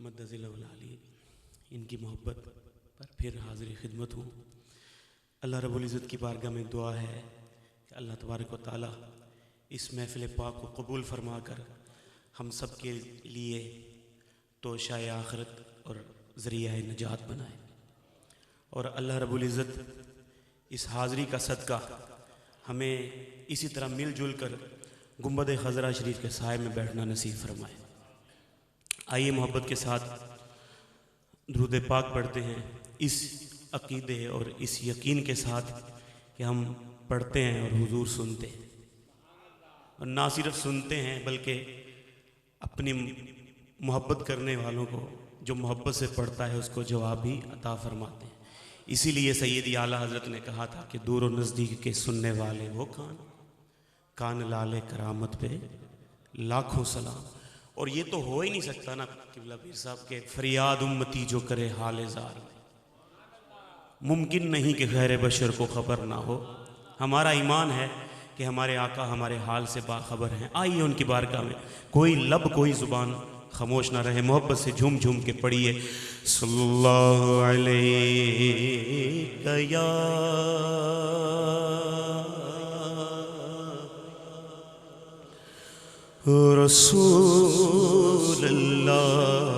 مدذل العلی ان کی محبت پر پھر حاضر خدمت ہوں۔ اللہ رب العزت کی بارگاہ میں دعا ہے کہ اللہ تبارک و تعالی اس محفل پاک کو قبول فرما کر ہم سب کے لیے توشہ آخرت اور ذریعہ نجات بنائے، اور اللہ رب العزت اس حاضری کا صدقہ ہمیں اسی طرح مل جل کر گنبد خضرا شریف کے سائے میں بیٹھنا نصیب فرمائے۔ آئیے محبت کے ساتھ درود پاک پڑھتے ہیں، اس عقیدے اور اس یقین کے ساتھ کہ ہم پڑھتے ہیں اور حضور سنتے ہیں، اور نہ صرف سنتے ہیں بلکہ اپنی محبت کرنے والوں کو جو محبت سے پڑھتا ہے اس کو جواب بھی عطا فرماتے ہیں۔ اسی لیے سیدی اعلیٰ حضرت نے کہا تھا کہ دور و نزدیک کے سننے والے وہ کان لالے کرامت پہ لاکھوں سلام۔ اور یہ تو ہو ہی نہیں سکتا نا قبلہ پیر صاحب کے فریاد امتی جو کرے حال زار میں، ممکن نہیں کہ غیر بشر کو خبر نہ ہو۔ ہمارا ایمان ہے کہ ہمارے آقا ہمارے حال سے باخبر ہیں۔ آئیے ان کی بارگاہ میں کوئی لب کوئی زبان خاموش نہ رہے، محبت سے جھوم جھوم کے پڑھیے صلی اللہ علیہ یا رسول اللہ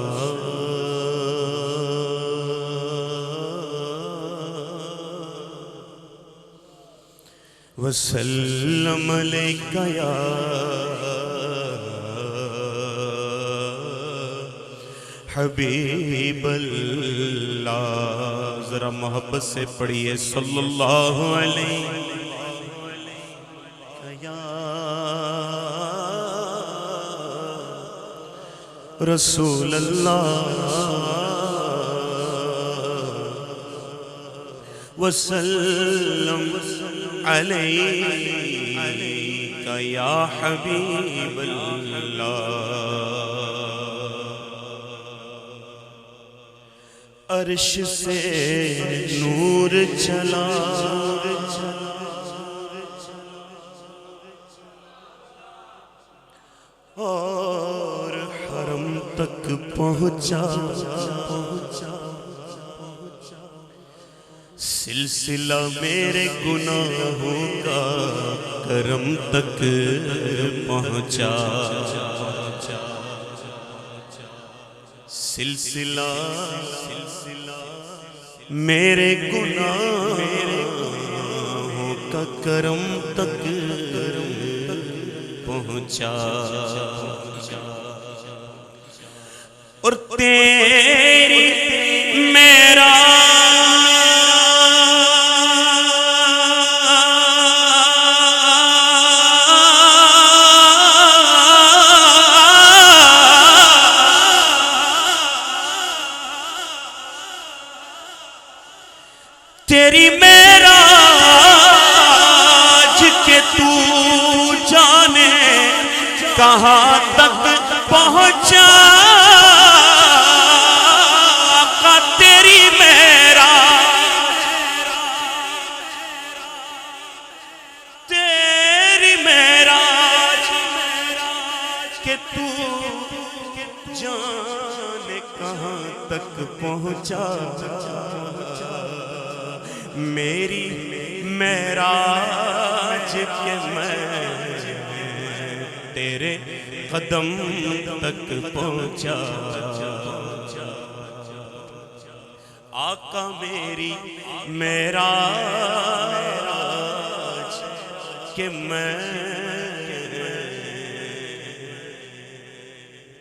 وسلم علیک یا حبیب اللہ۔ ذرا محبت سے پڑھیے صلی اللہ علیہ یا رسول اللہ وسلم علیک یا حبیب اللہ۔ عرش سے نور چلا اور حرم تک پہنچا، سلسلہ میرے گناہوں کا کرم تک پہنچا، سلسلہ میرے گناہوں کا کرم تک پہنچا، اور تیری میرا تیری معراج کے تو جانے کہاں تک پہنچا، آقا تیری معراج کہ تو جانے کہاں تک پہنچا، میری معراج کہ میں تیرے قدم تک پہنچا، آقا میری معراج کہ میں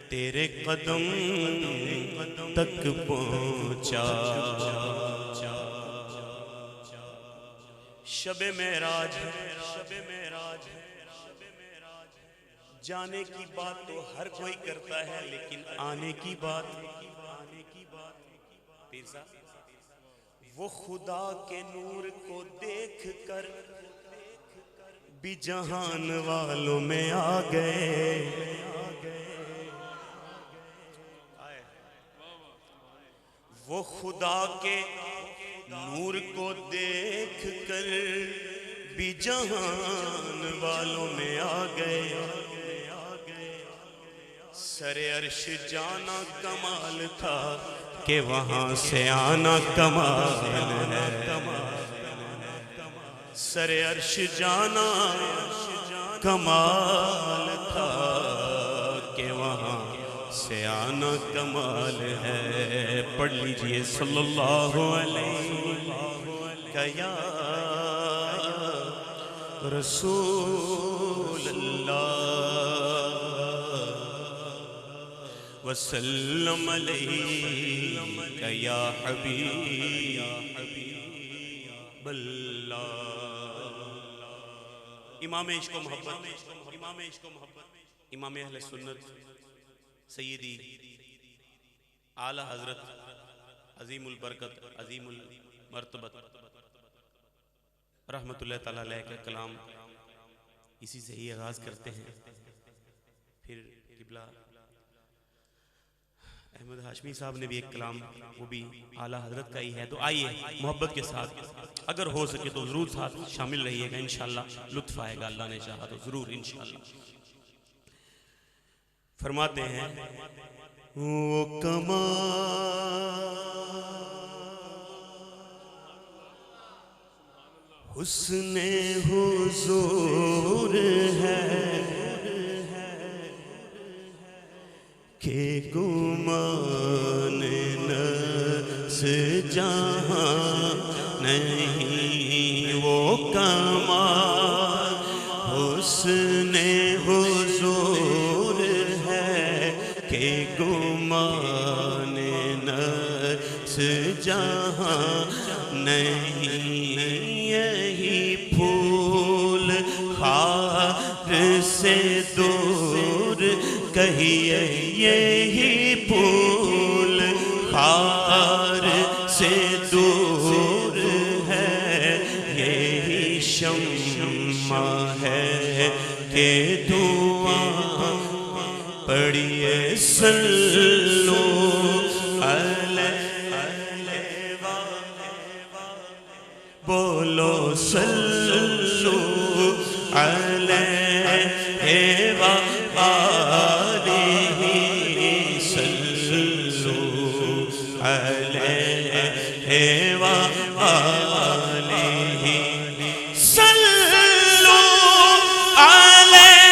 تیرے قدم تک پہنچا۔ شب معراج جانے کی بات تو ہر کوئی کرتا ہے، لیکن آنے کی بات پیر صاحب وہ خدا کے نور کو دیکھ کر بھی جہان والوں میں آ گئے، وہ خدا کے نور کو دیکھ کر بھی جہان والوں میں آ گئے، سر عرش جانا کمال تھا کہ وہاں سے آنا کمال ہے. سر عرش جانا کمال تھا کہ وہاں سے آنا کمال ہے. پڑھ لیجئے صلی اللہ علیہ یا رسول اللہ وسلم علیہ یا حبیب اللہ. امام عشق و محبت، امام اہل سنت سیدی اعلی حضرت عظیم البرکت عظیم المرتبت رحمت اللہ تعالیٰ علیہ کا کلام اسی سے ہی آغاز کرتے ہیں. پھر قبلہ احمد ہاشمی صاحب نے بھی ایک کلام وہ بھی اعلیٰ حضرت کا ہی ہے. تو آئیے محبت کے ساتھ اگر ہو سکے تو ضرور ساتھ شامل رہیے گا، انشاءاللہ لطف آئے گا، اللہ نے چاہا تو ضرور انشاءاللہ. فرماتے ہیں وہ کمال حسن حضور ہے کہ گمان نفس جہاں نہیں. وہ کمال حسن حضور ہے کہ گمان نفس جہاں نہیں. یہی پھول خار سے دور کہیے، یہی پھول خار سے دور ہے. یہی شمع ہے کہ دعا پڑھیے صلو بولو صلو علیہ وآلہ صلو علیہ وآلہ صلو علیہ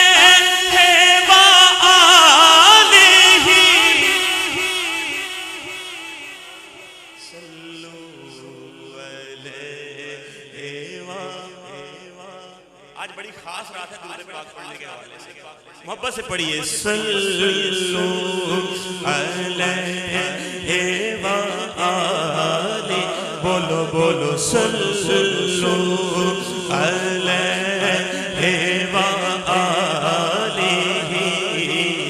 وآلہ صلو آج بڑی خاص رات ہے درود پاک پڑھنے کے حوالے سے. محبت سے پڑھیے صلو علیہ وآلہ. بولو بولو صلو علیہ وآلہ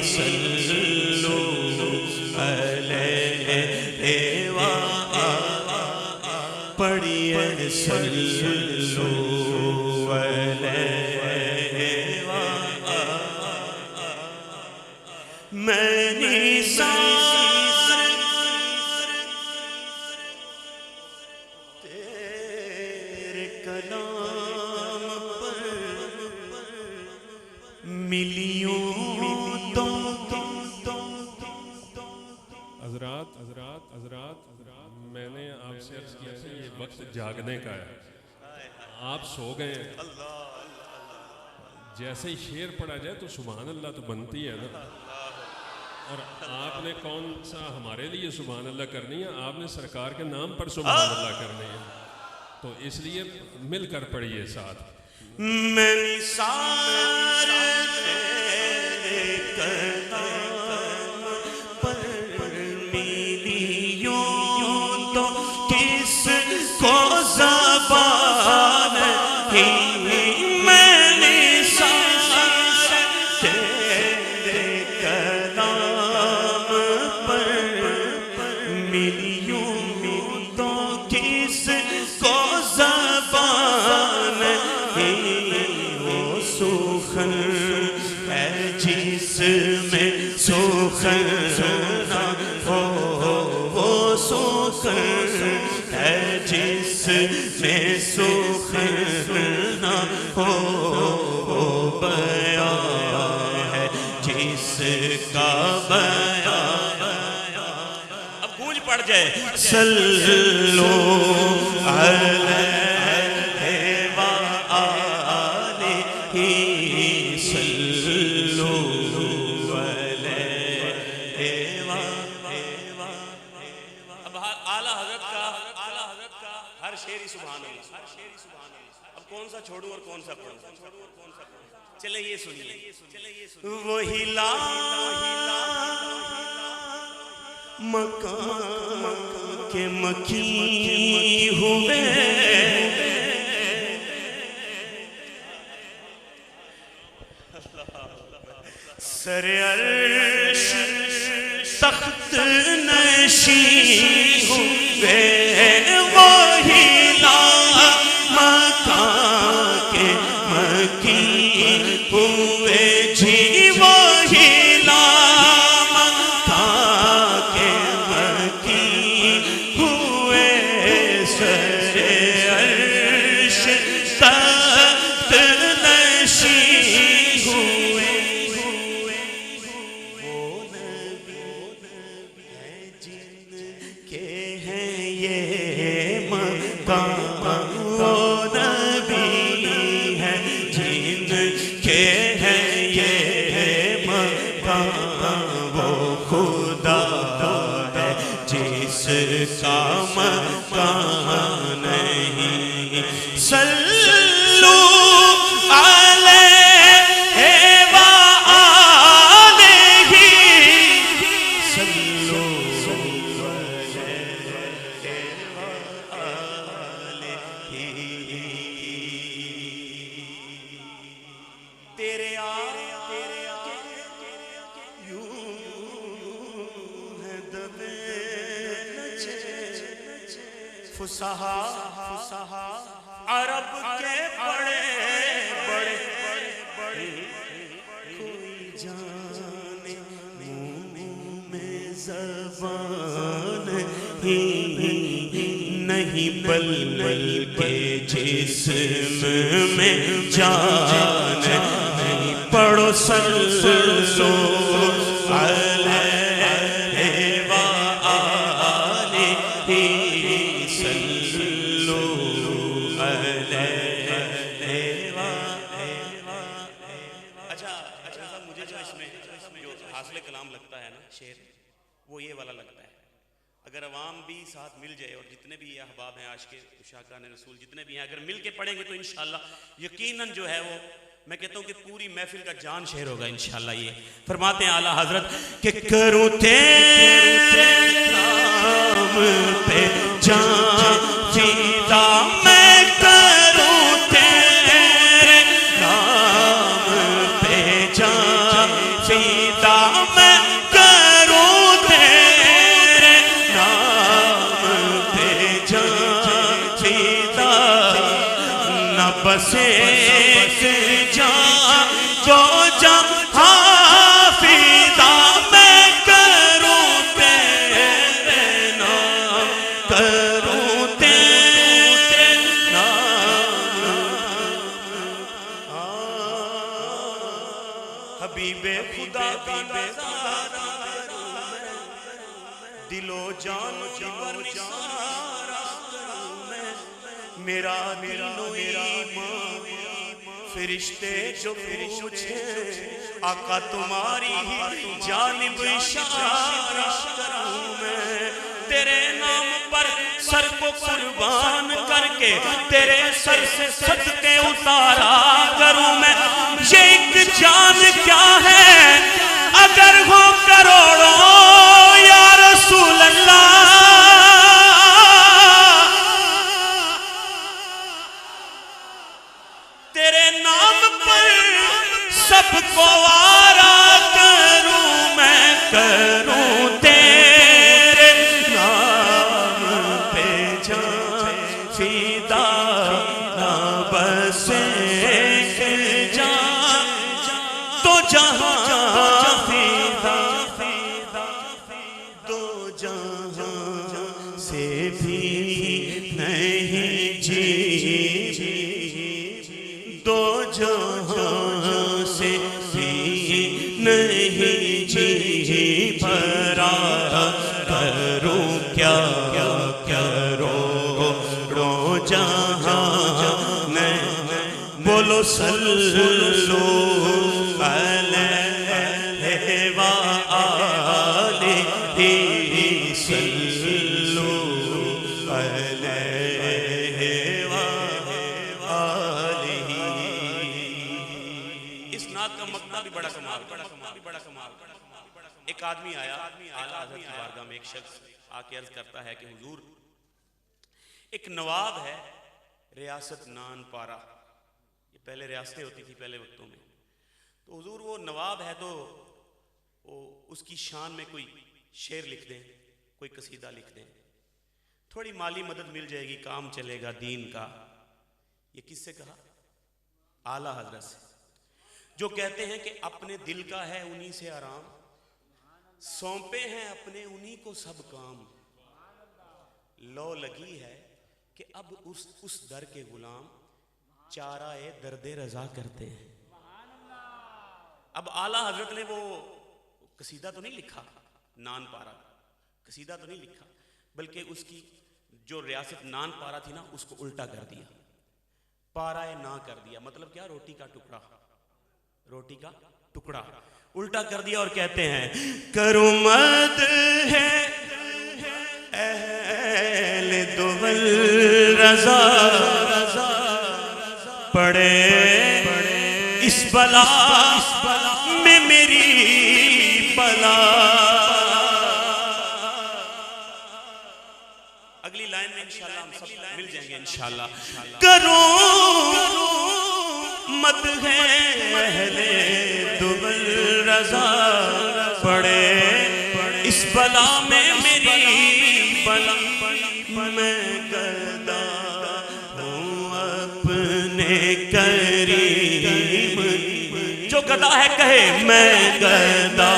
صلو علیہ وآلہ. پڑھیے صلو میں نثار تیرے کلام پر ملیوں تو حضرات میں نے آپ سے عرض کیا کہ یہ وقت جاگنے کا ہے. آپ سو گئے ہیں. جیسے ہی شعر پڑھا جائے تو سبحان اللہ تو بنتی ہے نا. اور آپ نے کون سا ہمارے لیے سبحان اللہ کرنی ہے، آپ نے سرکار کے نام پر سبحان اللہ کرنی ہے. تو اس لیے مل کر پڑھیے ساتھ. میں نثار تیرے کلام پر ملیوں تو کس کو زبان ہی. میں نثار تیرے کلام پر ملیوں تو کس کو زبان ہی. وہ سخن ہے جس میں سخن نہ ہو، وہ سخن ہے جس میں سخن نہ ہو. وہ بیان ہے جس کا پڑ جائے صلو علیہ وآلہ صلو علیہ وآلہ۔ اب اعلیٰ حضرت کا ہر شعری سبحان اللہ، اب کون سا چھوڑوں اور کون سا پڑھوں؟ چلے یہ سنیے، وہی لا مکان کے مکی ہوئے سر عرش تخت نشین ہوئے وہی لا مکان کے مکی ہوئے جی وہی لا مکان کے مکی ہوئے سر عرش تخت نشین ہوئے وہ نبی ہے جن کے ہیں یہ مقام، وہ نبی ہے جن کے ہیں یہ مقام، وہ خدا ہے جس کا مقام نہیں۔ صلو علیہ وآلہ صلو تیرے یوں ہے دبے فصحا عرب کے بڑے بڑے کوئی جانے منہ میں زبان ہی نہیں بلکہ جسم میں جان نہیں۔ پڑھو صلو علیہ وآلہ صلو علیہ وآلہ۔ اچھا مجھے جو اس میں جو حاصل کلام لگتا ہے نا شعر، وہ یہ والا لگتا ہے، اگر عوام بھی ساتھ مل جائے اور جتنے بھی احباب ہیں عاشق عشاقان رسول جتنے بھی ہیں اگر مل کے پڑھیں گے تو انشاءاللہ یقیناً جو ہے وہ میں کہتا ہوں کہ پوری محفل کا جان شعر ہوگا انشاءاللہ۔ یہ فرماتے ہیں اعلیٰ حضرت کہ کروں تیرے نام پہ جان فدا، میں کروں تیرے نام پہ جان فدا، میں کروں تیرے نام پہ جان فدا، نہ بس ایک جان جو جہاں فدا، میں کروں تیرے نام، کروں تیرے نام۔ حبیب خدا کا نظارہ دل و جان میرا دل و ایمان فرشتے جو پوچھے آقا تمہاری جانب اشارہ کروں میں، تیرے نام پر سر کو قربان کر کے تیرے سر سے صدقے اتارا کروں میں۔ یہ ایک جان کیا ہے اگر ہو کروڑوں یا رسول اللہ، تیرے نام پر سب کو آرا کروں میں، کروں تیرے نام پہ جان فدا، نہ بس ایک جان تو جہاں فدا، دو جہاں سے بھی نہیں جی، دو جہاں سے بھی نہیں جی بھرا کروں کیا کرو جہاں میں بولو صلو علیہ وآلہ صلو علیہ وآلہ. اس نعت کا مقطع بھی بڑا کمال. ایک آدمی آیا اعلیٰ حضرت کی بارگاہ میں. ایک شخص آ کے عرض کرتا ہے کہ حضور ایک نواب ہے ریاست نان پارا. یہ پہلے ریاستیں ہوتی تھی پہلے وقتوں میں. تو حضور وہ نواب ہے تو اس کی شان میں کوئی شعر لکھ دیں, کوئی قصیدہ لکھ دیں, تھوڑی مالی مدد مل جائے گی, کام چلے گا دین کا. یہ کس سے کہا؟ اعلیٰ حضرت سے, جو کہتے ہیں کہ اپنے دل کا ہے انہی سے آرام, سونپے ہیں اپنے انہی کو سب کام. لو لگی ہے کہ اب اس در کے غلام چارہ درد رضا کرتے ہیں. اب اعلیٰ حضرت نے وہ قصیدہ تو نہیں لکھا, نان پارا قصیدہ تو نہیں لکھا, بلکہ اس کی جو ریاست نان پارا تھی نا اس کو الٹا کر دیا, پارا نا کر دیا. مطلب کیا؟ روٹی کا ٹکڑا, روٹی کا ٹکڑا الٹا کر دیا. اور کہتے ہیں کرمت ہے اہل دول رضا پڑے اس بلا میں میری بلا. اگلی لائن میں انشاءاللہ ہم سب مل جائیں گے انشاءاللہ. کرمت ہے اہل دول رضا پڑے اس بلا میں میری بلا. میں گدا ہوں اپنے کریم, جو گدا ہے کہے میں گدا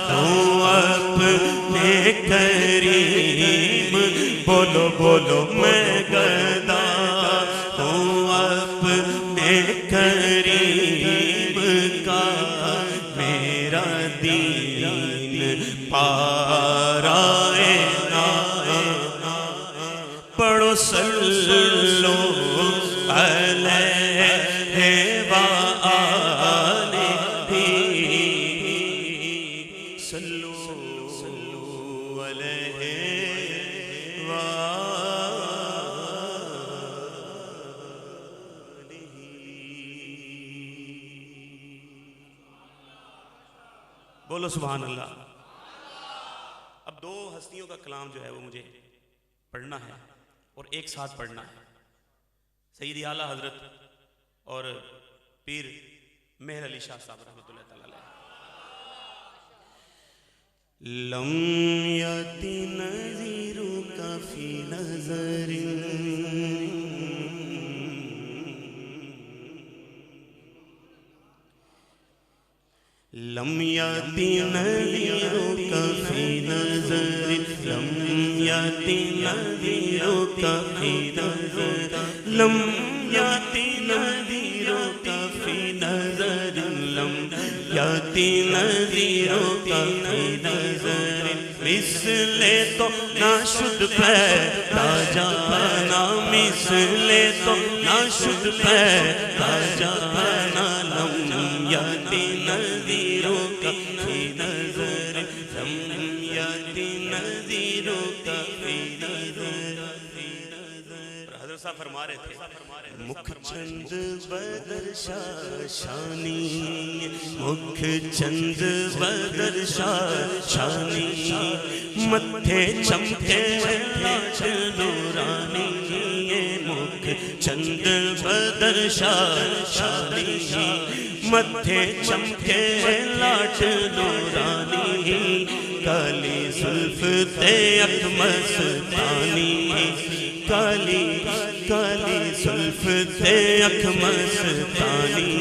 ہوں اپنے کریم. بولو بولو میں گدا ہوں اپنے کریم کا, میرا دین پارائے نا. پڑھو صلو علیہ وآلہ صلو علیہ وآلہ. بولو سبحان اللہ. اب دو ہستیوں کا کلام جو ہے وہ مجھے پڑھنا ہے اور ایک ساتھ پڑھنا ہے. سیدی اعلیٰ حضرت اور پیر مہر علی شاہ صاحب رحمۃ اللہ تعالی علیہ. لم یأتی نذیرک فی نظر لم یأتی نذیرک فی نظر لم یأتی نذیرک فی نظر لم یأتی نذیرک فی نظر لم یأتی نذیرک فی نظر. مثل تو نہ شد پیدا جانا, مثل تو نہ شد پیدا جانا. لم یأتی نذیرک فی نظر لم یأتی نذیرک فی نظر. حضرت صاحب فرما رہے تھے مکھ چند بدر شانی, مکھ چند بدر شانی, متھے چمکے لاٹ نورانی. مکھ چند بدر شانی, متھے چمکے لاٹ نورانی. کالی زلف تے اک مستانی, کالی کالی زلف تے اک مستانی.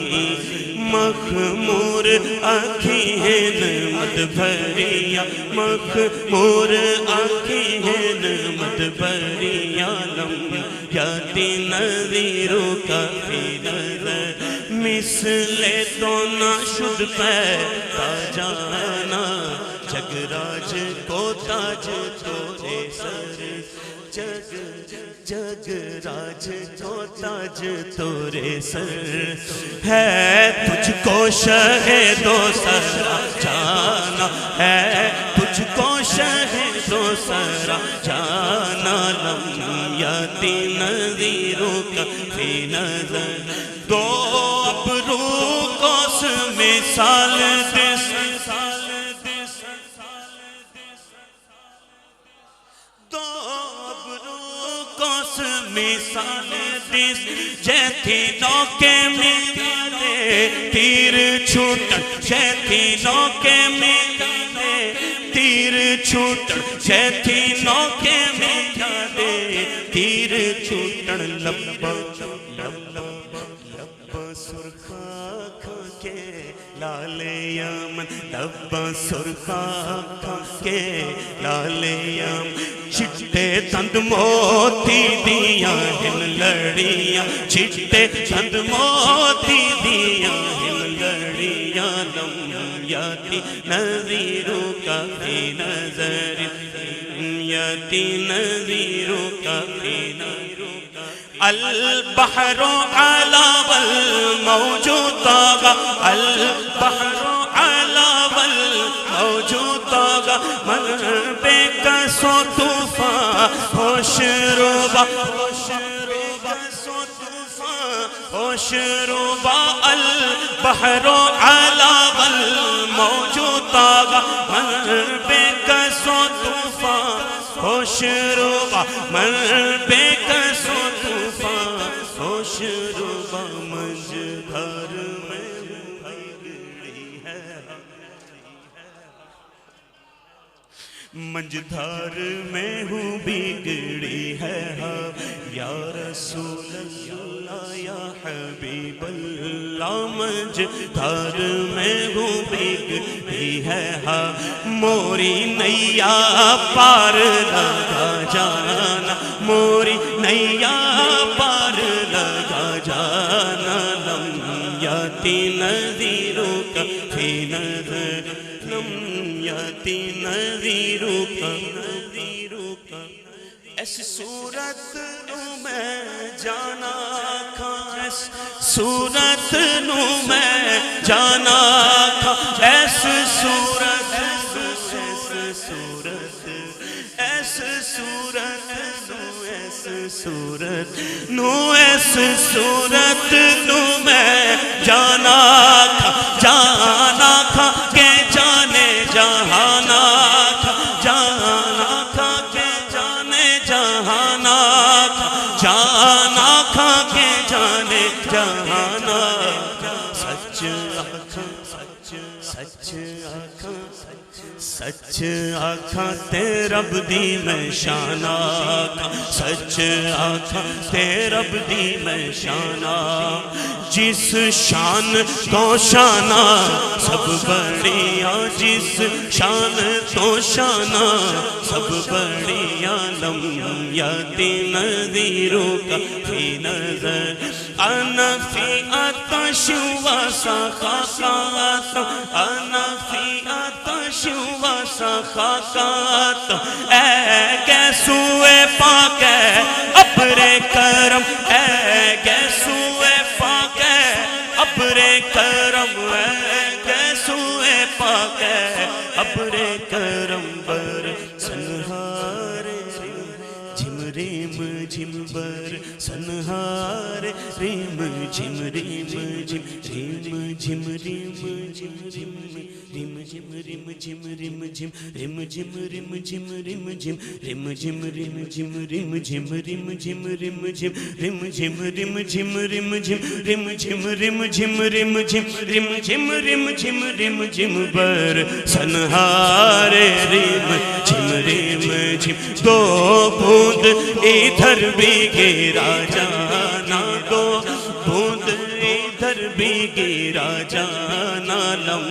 مخمور آنکھیں ہیں نعمت بھریا, مخمور آنکھیں ہیں نعمت بھریا. لم یأتی نذیرک فی نظر مثل تو نہ شد پیدا جانا. جگراج کو تاج تجھے جگ راج کو تاج تورے سر ہے، تجھ کو شہد و سرا جانا ہے، تجھ کو شہد و سرا جانا، لم یاتی نذیروں کا فی نظر، دو ابرو کو مثال دس، دو ابرو کو مثال دس، جیتھی نوکے میرے تیر چھوٹن، جیتھی نوکے میرے تیر چھوٹن، جیتھی نوکے میرے تیر چھوٹن، لب سرخا کھا کے لال یمن، لب سرخا کھا کے لال یمن، چٹے تند موتی دیاں ہن لڑیاں، چٹے تند موتی دیاں ہن لڑیاں، لم یاتی نذیروں کا فی نظر، یاتی نذیروں کا فی نظر، البحر علا والموج طاغ، البحر علا والموج طاغ، من بے کس و طوفان ہوش ربا، ہوش ربا، البحر علا والموج طاغ، من بے کس و طوفان ہوش ربا، من بے کس و طوفان ہوش ربا، مجھدھر میں بگڑی ہے، مجھدھر میں ہوں بگڑی ہے، یا رسول اللہ یا حبیب اللہ، مجھدھر میں ہوں بگڑی ہے، موری نیا پار لگا جانا، موری نیا پار لگا جانا، لم یاتی نذیروں کا فی نظر، لم یاتی نذیروں کا، نذیروں کا، ایسی صورت نو میں جانا کھا، ایسی صورت نو میں جانا کھا، ایسی صورت، ایسی صورت، ایسی صورت نو، ایسی صورت نو، ایسی صورت نو میں جانا کھا، جانا کھا کے جانے جہانا کھا، جانا کھا کے جانے جہانا کھا، جانا کھا کے جانے جہانا، سچ آکھاں، سچ آکھاں، سچ آکھاں تے رب دی میں شان آکھاں، سچ آکھاں تے رب دی میں شان آکھاں، جس شان تو شانہ سب بڑیاں، جس شان تو شانہ سب بڑیاں، لم یاتی نذیروں کا فی نظر، انا فی آتش و سخاکات، انا فی آتش و سخاکات، اے گیسوئے پاک ہے ابر کرم، اے گیسوئے پاک ہے ابر کرم، اے گیسوئے پاک ہے ابر کرم، بر سنہار جھم ریم جھم، بر سنہار ریم جھم ریم جھم، ریم جھم ریم جھم ریم، ریم جھم ریم جھم ریم جھم، ریم جھم ریم جھم ریم جھم، ریم جھم ریم جھم ریم جھم، ریم جھم ریم جھم، ریم جھم ریم جھم ریم جھم، ریم جھم ریم جھم ریم جھم، ریم جھم ریم جھم ریم جھم، بر سنہار ریم جھم ریم جھم، دو بوند ادھر بھی گرا جانا، دو بوند ادھر بھی گرا جانا، لم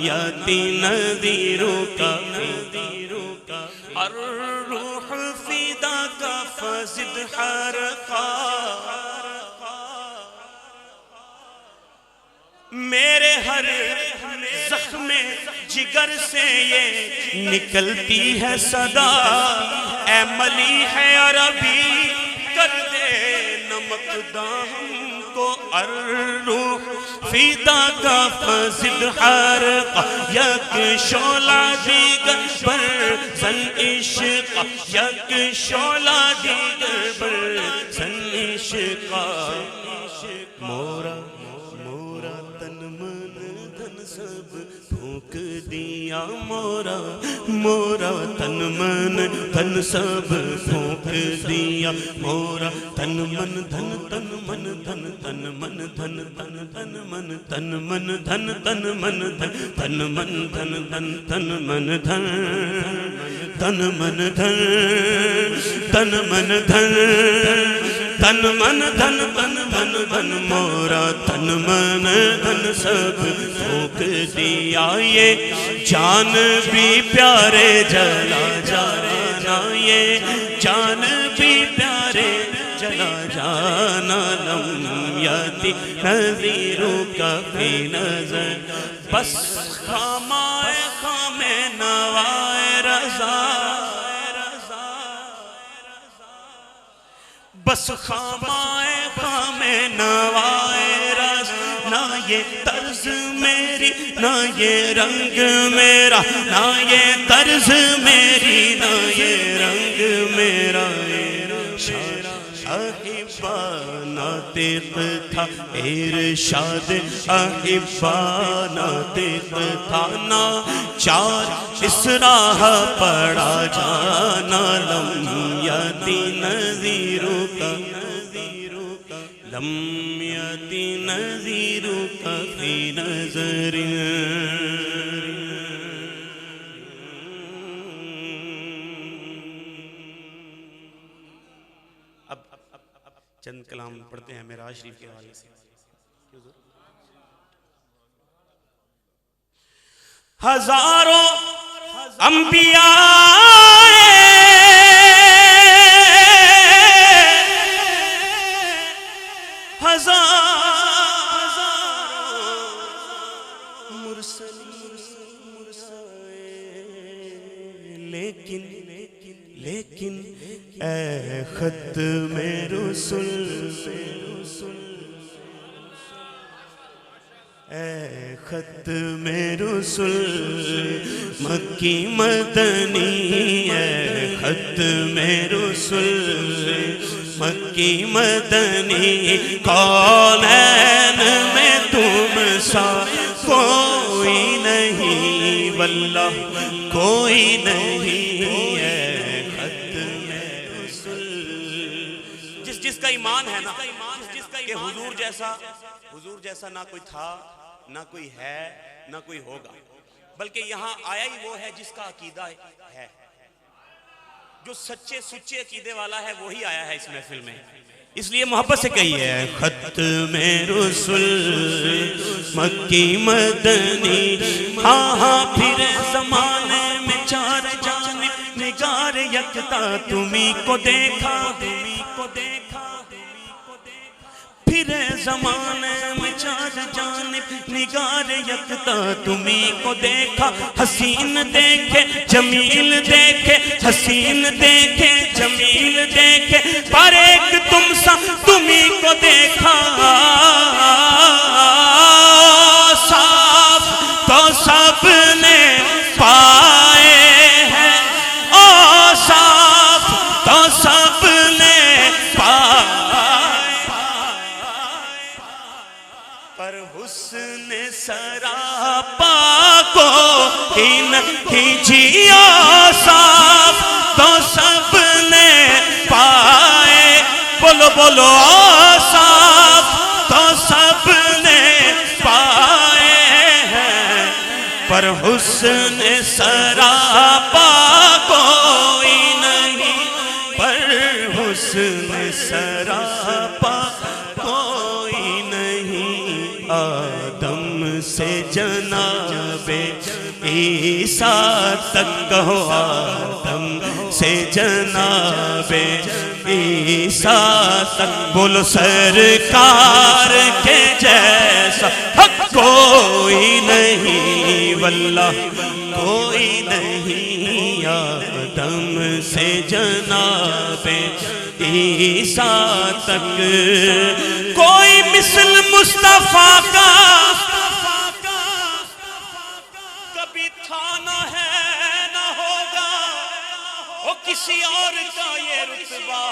یاتی نذیروں کا، نذیروں کا، الروح فدا کا فزد حرقا، میرے ہر زخم جگر سے یہ نکلتی ہے صدا، اے ملیح عربی کر مقدام کو الروح فیدا کا فزد حرقہ یک شعلہ دیگر بر زن عشق یک شعلہ دیگر بر زن عشق مورا مورا تن من دھن سب پھونک دیا مورا مورا تن من دھن سب پھونک دیا مورا تن من دھن تن من دھن تن من دھن تن تن من تن من دھن تن من دھن تن من دھن دھن تن من دھن تن من دھن تن من دھن تن من دھن تن من دھن مورا تن من دھن سب پھونک دیا یہ جان بھی پیارے جلا جانا یہ جان بھی پیارے جلا جانا لم یاتی نظیروں کا فی نظر بس خامائے خام نوائے رضا بس خامائے خام نوائے رضا نہ یہ طرز میری نہ یہ رنگ میرا نہ یہ طرز میری نہ یہ رنگ میرا احبا ناطق تھا ارشاد احبا ناطق تھا نا چار اس راہ پڑا جانا لم یاتی نذیروں کا لم یاتی نذیروں کا فی نظر چند کلام پڑھتے ہیں معراج شریف کے حوالے سے ہزاروں انبیاء ہزاروں مرسلین لیکن اے ختم رسل اے ختم رسل مکی مدنی اے ختم رسل مکی مدنی کونین میں تم سا کوئی نہیں واللہ کوئی نہیں ہے جس کا ایمان ہے نا کہ حضور جیسا نہ کوئی تھا نہ کوئی ہے نہ کوئی ہوگا بلکہ یہاں آیا ہی وہ ہے جس کا عقیدہ ہے جو سچے سچے عقیدے والا ہے وہی آیا ہے اس محفل میں اس لیے محبت سے کہی ہے ختم رسل مکی مدنی ہاں ہاں پھر زمانے میں چار جانب نگار یکتا تمہیں کو دیکھا پھر زمانے میں چار جانب نگار یکتا تمہیں کو دیکھا حسین دیکھے جمیل دیکھے حسین دیکھے جمیل دیکھے پر ایک تم سا تمہیں کو دیکھا صاف تو سب نے پائے ہیں او صاف تو سب نے پائے پر حسن سراپا کو ہی نہیں جیا صاف تو سب نے پائے بولو بولو صاف تو سب نے پائے ہیں پر حسن سراپا کوئی نہیں پر حسن سراپا کوئی نہیں آدم سے جناب عیسیٰ تک کہو آدم سے جناب عیسیٰ تک بولو سرکار کے جیسا حق کوئی نہیں واللہ کوئی نہیں آدم سے جناب عیسیٰ تک کوئی مثل مصطفیٰ کا کبھی تھا نہ ہے نہ ہوگا، وہ کسی اور کا یہ رتبہ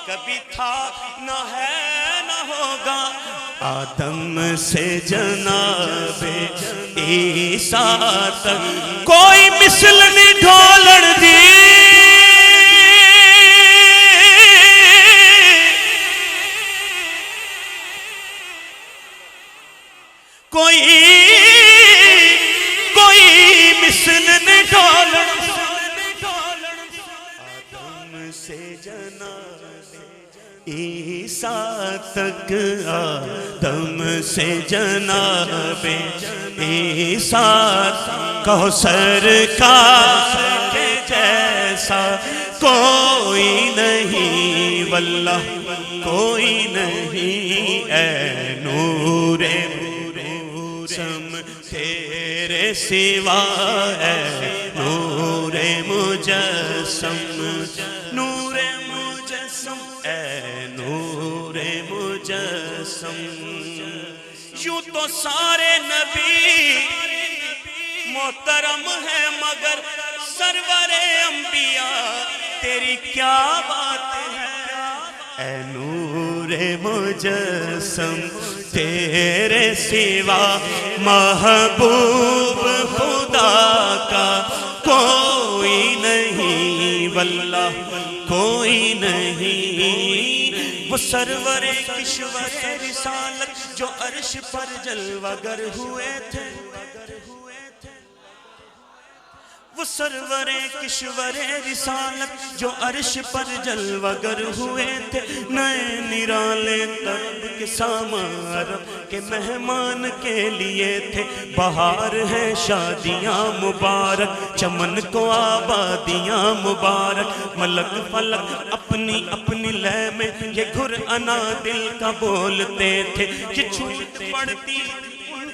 کبھی تھا نہ ہے نہ ہوگا۔ آدم سے جناب عیسیٰ تک کوئی مثل نہیں ڈھولن دی، کوئی مثل نہیں ڈھولن۔ آدم سے جناب عیسیٰ تک، آدم سے جناب عیسیٰ کہو سرکار کے جیسا کوئی نہیں، واللہ کوئی نہیں، اے نور مجسم تیرے سوا، اے نور مجسم، نور مجسم، اے نور مجسم۔ یوں تو سارے نبی محترم ہیں مگر سرور انبیاء تیری کیا بات ہے، اے نور مجسم تیرے سوا محبوب خدا کا کوئی نہیں، واللہ کوئی نہیں۔ وہ سرور کشور رسالت جو عرش پر جلوہ گر ہوئے تھے، وہ سرور کشور رسالت جو عرش پر جلوہ گر ہوئے تھے، نئے نرالے طرب کے سامان کے مہمان کے لیے تھے۔ بہار ہے شادیاں مبارک، چمن کو آبادیاں مبارک، ملک فلک اپنی اپنی لے میں یہ گھر انا دل کا بولتے تھے۔ یہ چھوٹ پڑتی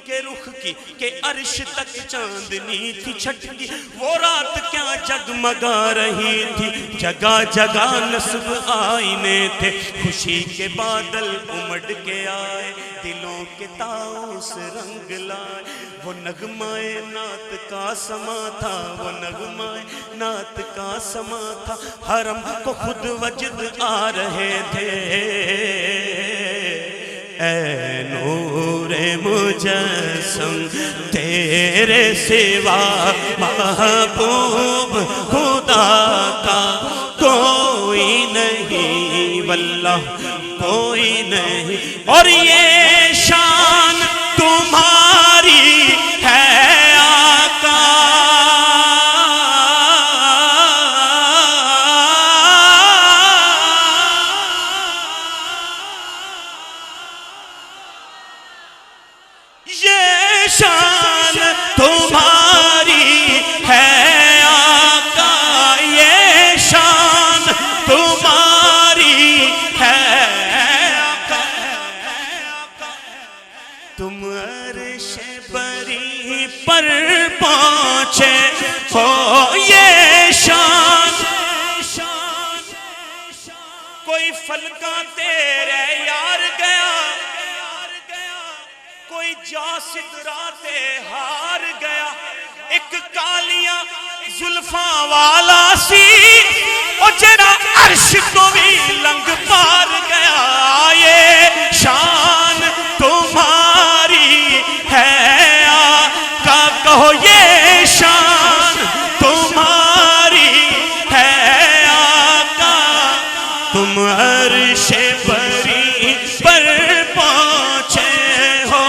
کے رخ کی کہ عرش تک چاندنی تھی چھٹکی، وہ رات کیا جگمگا رہی تھی، جگہ جگہ نصب آئینے تھے۔ خوشی کے بادل امڑ کے آئے، دلوں کے طاؤس رنگ لائے۔ وہ نغمہ نعت کا سما تھا، وہ نغمہ نعت کا سما تھا، حرم کو خود وجد آ رہے تھے۔ اے نور مجسم تیرے سوا محبوب خدا کا کوئی نہیں، واللہ کوئی نہیں۔ اور یہ شان تمہاری ہے آقا، یہ شان تمہاری ہے آقا، یہ شان تمہاری ہے آقا۔ تم عرش بری پر پہنچے ہو، یہ شان کوئی فلکاں تیرے یار گیا، کوئی جاسد راتے ہار گیا۔ ایک کالیاں زلفاں والا سی او جڑا عرش کو بھی لنگ پار گیا۔ یہ شان تمہاری ہے آقا، کہو یہ شان تمہاری ہے آقا۔ تم عرش بری پر پہنچے ہو،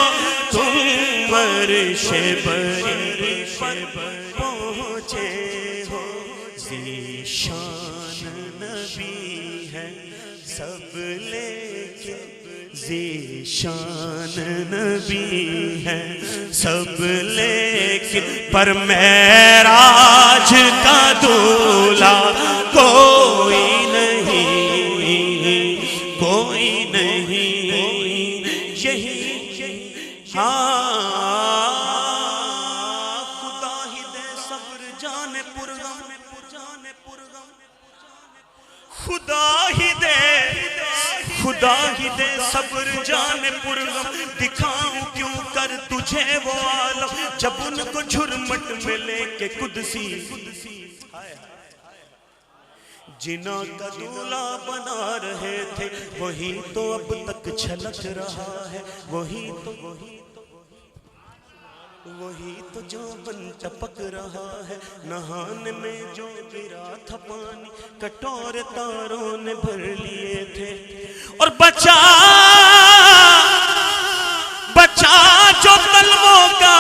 تم عرش بری پر پہنچے ہو۔ ذیشان نبی ہے سب لیکن، ذیشان نبی ہے سب لیکن، پر معراج کا دولہ کوئی نہیں، کوئی نہیں۔ یہی خدا ہی دے صبر جان پرغم، خدا ہی دے خدا ہی دے صبر جان پرغم دکھاؤں کیوں کر تجھے وہ عالم جب ان کو جھرمٹ میں لے کے قدسی جنا کا دولہ بنا رہے تھے وہی تو اب تک چھلک رہا ہے وہی تو جو بن ٹپک رہا ہے نہانے میں جو گرا تھا پانی کٹورے تاروں نے بھر لیے تھے اور بچا جو قلبوں کا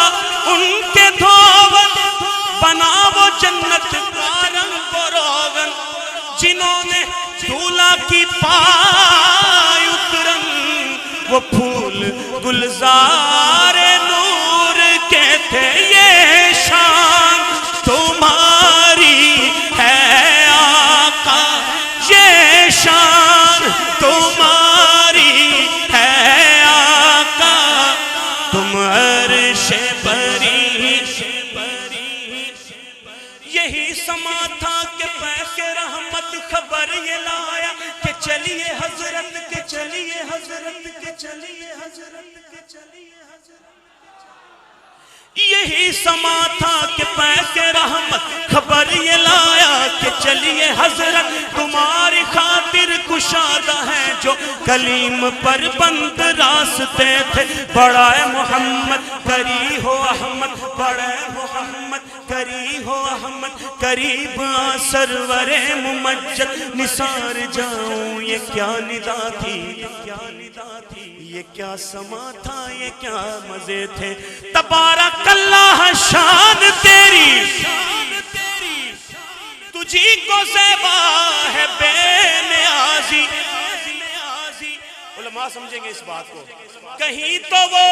ان کے دھوون بنا وہ جنت کا رنگ روغن جنہوں نے دولہا کی پائے اترن وہ پھول گلزار نور کے تھے یہ شان تمہاری ہے آقا یہ شان تمہاری ہے آقا تم عرش بری یہی سما تھا کہ پیک رحمت خبر یہ لایا کہ چلیے حضرت کے چلیے حضرت کے چلیے حضرت کے چلیے حضرت یہی سما تھا کہ پیک رحمت خبر یہ لایا کہ چلیے حضرت تمہاری خاطر کشادہ ہے جو کلیم پر بند راستے تھے بڑا ہے محمد کری ہو احمد بڑا ہے محمد کری ہو احمد قریب آ سرور ممجد نثار جاؤں یہ کیا ندا تھی یہ کیا سما تھا یہ کیا مزے تھے تبارک اللہ شان تیری تجھی کو زیبا ہے بے نیازی علماء سمجھیں گے اس بات کو کہیں تو وہ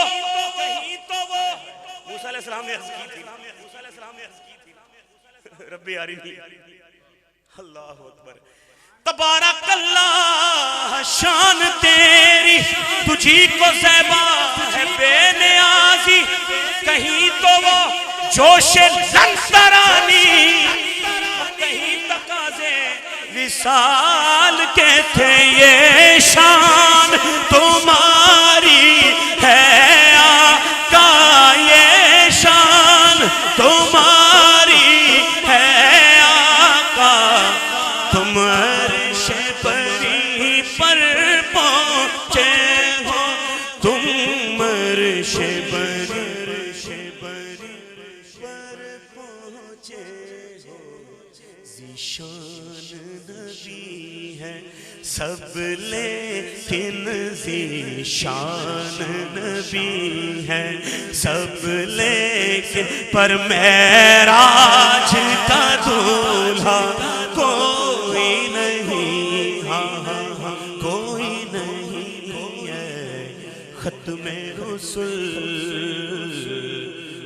موسیٰ علیہ السلام نے عرض کی تھی ربی آرینی اللہ اکبر تبارک اللہ شان تیری تجھی کو زیبا ہے بے نیازی کہیں تو وہ جوش لنترانی کہیں تقاضے وصال کے تھے یہ شان تمہاری ہے آقا یہ شان تمہاری ہے آقا تم عرش بری پر پہنچے ہو تم عرش بری پر پہنچے ہو ذیشان نبی ہے سب لیکن ذیشان نبی ہے سب لیکن پر معراج کا دولہا کوئی نہیں کوئی نہیں ہے ختم رسل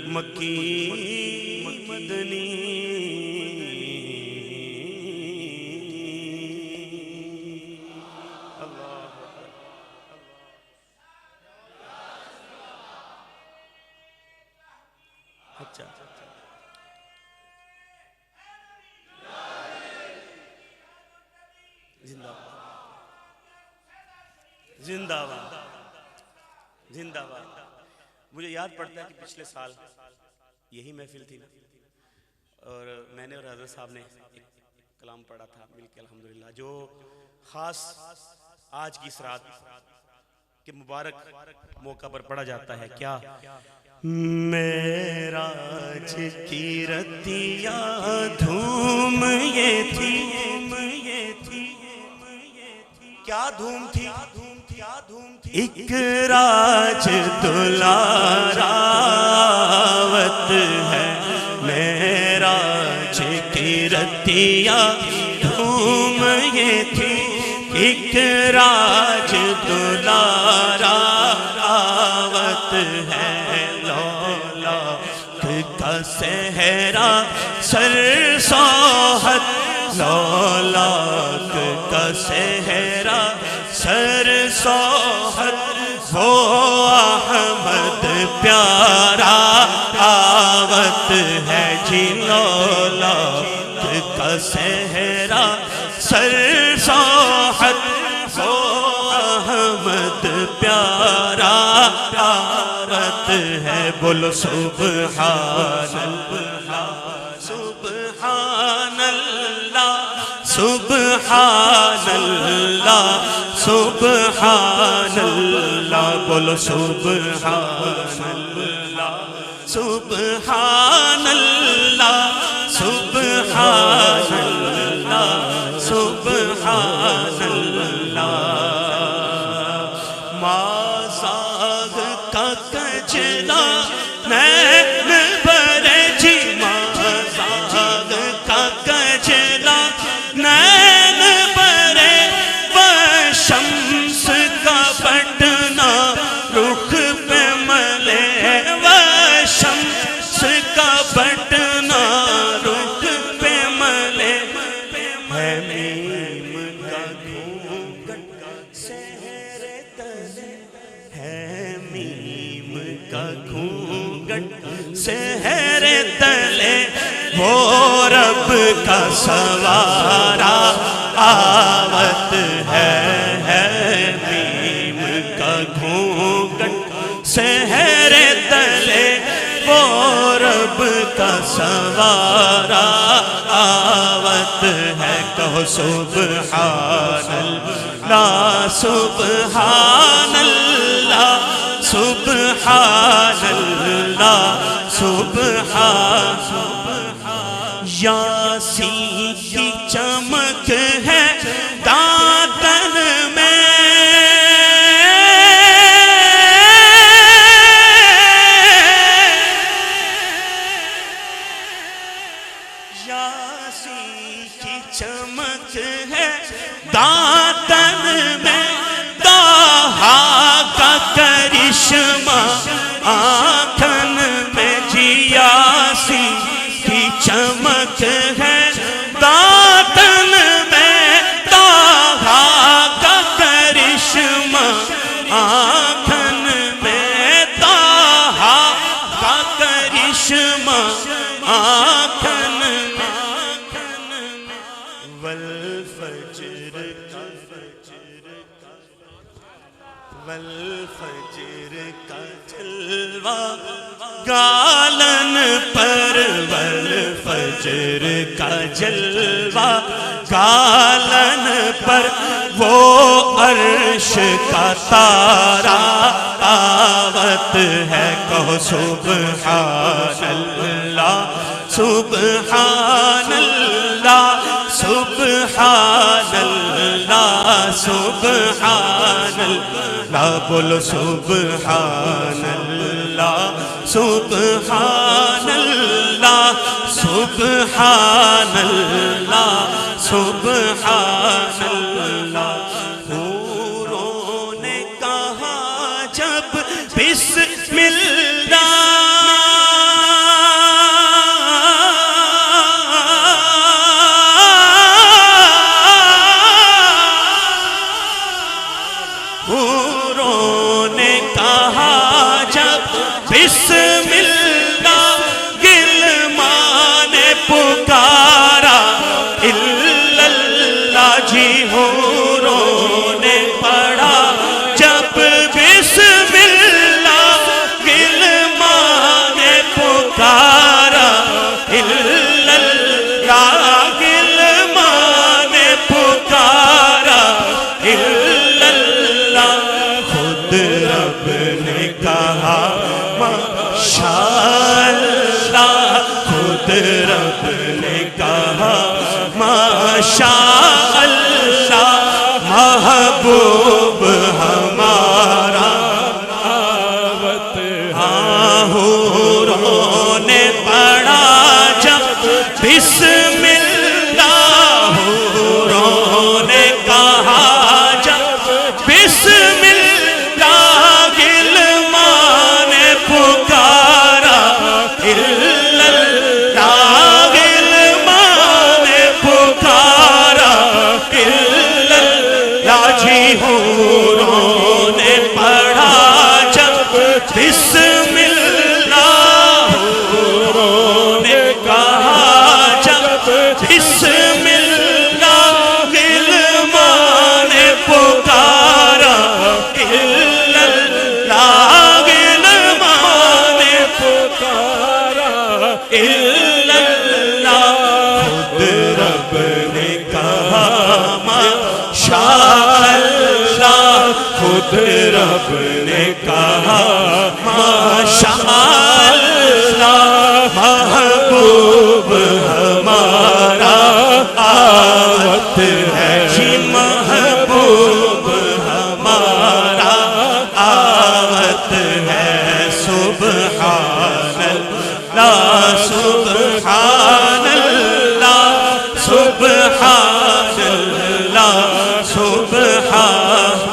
مکی مدنی اچھا زندہ باد زندہ باد مجھے یاد پڑتا ہے کہ پچھلے سال یہی محفل تھی نا اور میں نے اور حضرت صاحب نے ایک کلام پڑھا تھا مل کے الحمدللہ جو خاص آج کی اس رات کے مبارک موقع پر پڑھا جاتا ہے کیا معراج کی رتیاں دھوم یہ تھی کیا دھوم تھی ایک راج دلارا راوت ہے معراج کی رتیاں دھوم یہ تھی ایک راج دلارا راوت ہے لولاک کا صحرا سر سوحت لولاک کا صحرا سر سوحت وہ احمد پیارا آوت ہے جی لولاک کا صحرا سر سوحت وہ پیارا آوت ہے، بولو سبحان اللہ سبحان اللہ سبحان اللہ سبحان اللہ، بولو سبحان اللہ سبحان اللہ سبحان اللہ سبحان اللہ۔ مازاغ کا کجلا نین برے جی، مازاغ کا کجلا نین برے، وشمس کا بٹنا رخ پہ ملے، وشمس کا بٹنا رخ پہ ملے، ہے میم کا گھونگھٹ سحر تلے، ہے میم کا گھونگھٹ سحر تلے، وہ رب کا سوارا آوت ہے میم کا گھونگھٹ سحر تلے، وہ رب کا سوارا آوت ہے، کہو سبحان اللہ سبحان اللہ سبحان اللہ سبحان۔ یاسین کی چمک ہے دامن میں، یاسین کی چمک ہے دامن میں، طٰہٰ کا کرشمہ آنکھن میں، جی یاسین کی چمک ہے دامن میں، طٰہٰ کا کرشمہ آنکھن میں، طٰہٰ کا کرشمہ آنکھن میں، والفجر والفجر کا جلوہ گالن پر، والفجر کا جلوہ گالن پر، وہ عرش کا تارا آوت ہے، کہو سبحان اللہ سبحان اللہ سبحان اللہ سبحان اللہ، بولو سبحان اللہ سبحان اللہ سبحان اللہ سبحان اللہ۔ حوروں نے کہا جب بسم اللہ، بسم اللہ غلمان نے پکارا الا اللہ، جی حوروں نے پڑھا جب بسم اللہ غلمان نے پکارا الا اللہ، غلمان نے پکارا الا اللہ، خود رب نے کہا ماشاءاللہ، خود رب نے کہا ماشاءاللہ، محبوب ہمارا آوت ہے۔ حوروں نے پڑھا جب بسم اللہ، حوروں نے کہا جب بسم اللہ، غلمان نے پکارا الا اللہ، غلمان نے پکارا الا اللہ، جی ہوں رب نے کہا ماشاءاللہ محبوب ہمارا آوت ہے جی محبوب ہمارا آوت ہے سبحان اللہ سبحان اللہ سبحان اللہ سبحان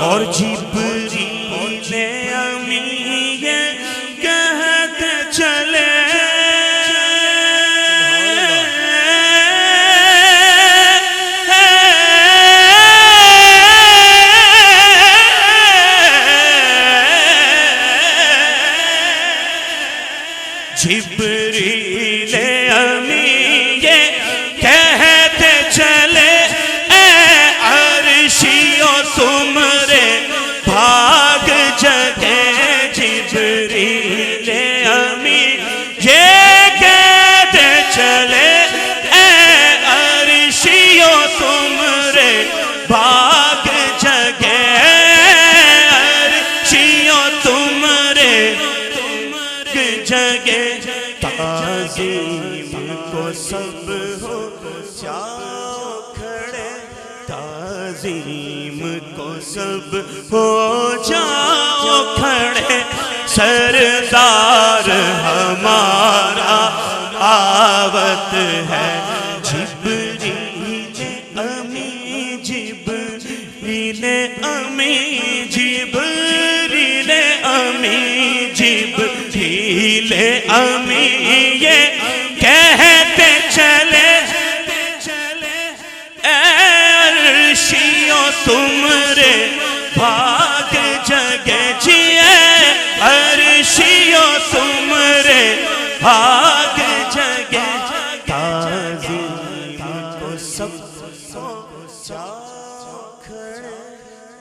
اور جبریل امین یہ کہتے چلے جبریل امین یہ کہتے چلے اے عرشیوں تمہرے بھاگ جگے جبریل امین یہ کہتے چلے اے عرشیوں تمہرے بھاگ جگے عرشیوں تمہرے جگے تعظیم کو سب ہو جاؤ کھڑے تعظیم کو سب ہو جاؤ کھڑے سردار ہمارا آوت ہے جبریل امین جبریل امین جبریل امین جبریل امین یہ کہتے چلے اے عرشیوں تمہرے بھاگ جگے جی اے عرشیوں تمہرے بھاگ جگے تعظیم کو سب جاؤ کھڑے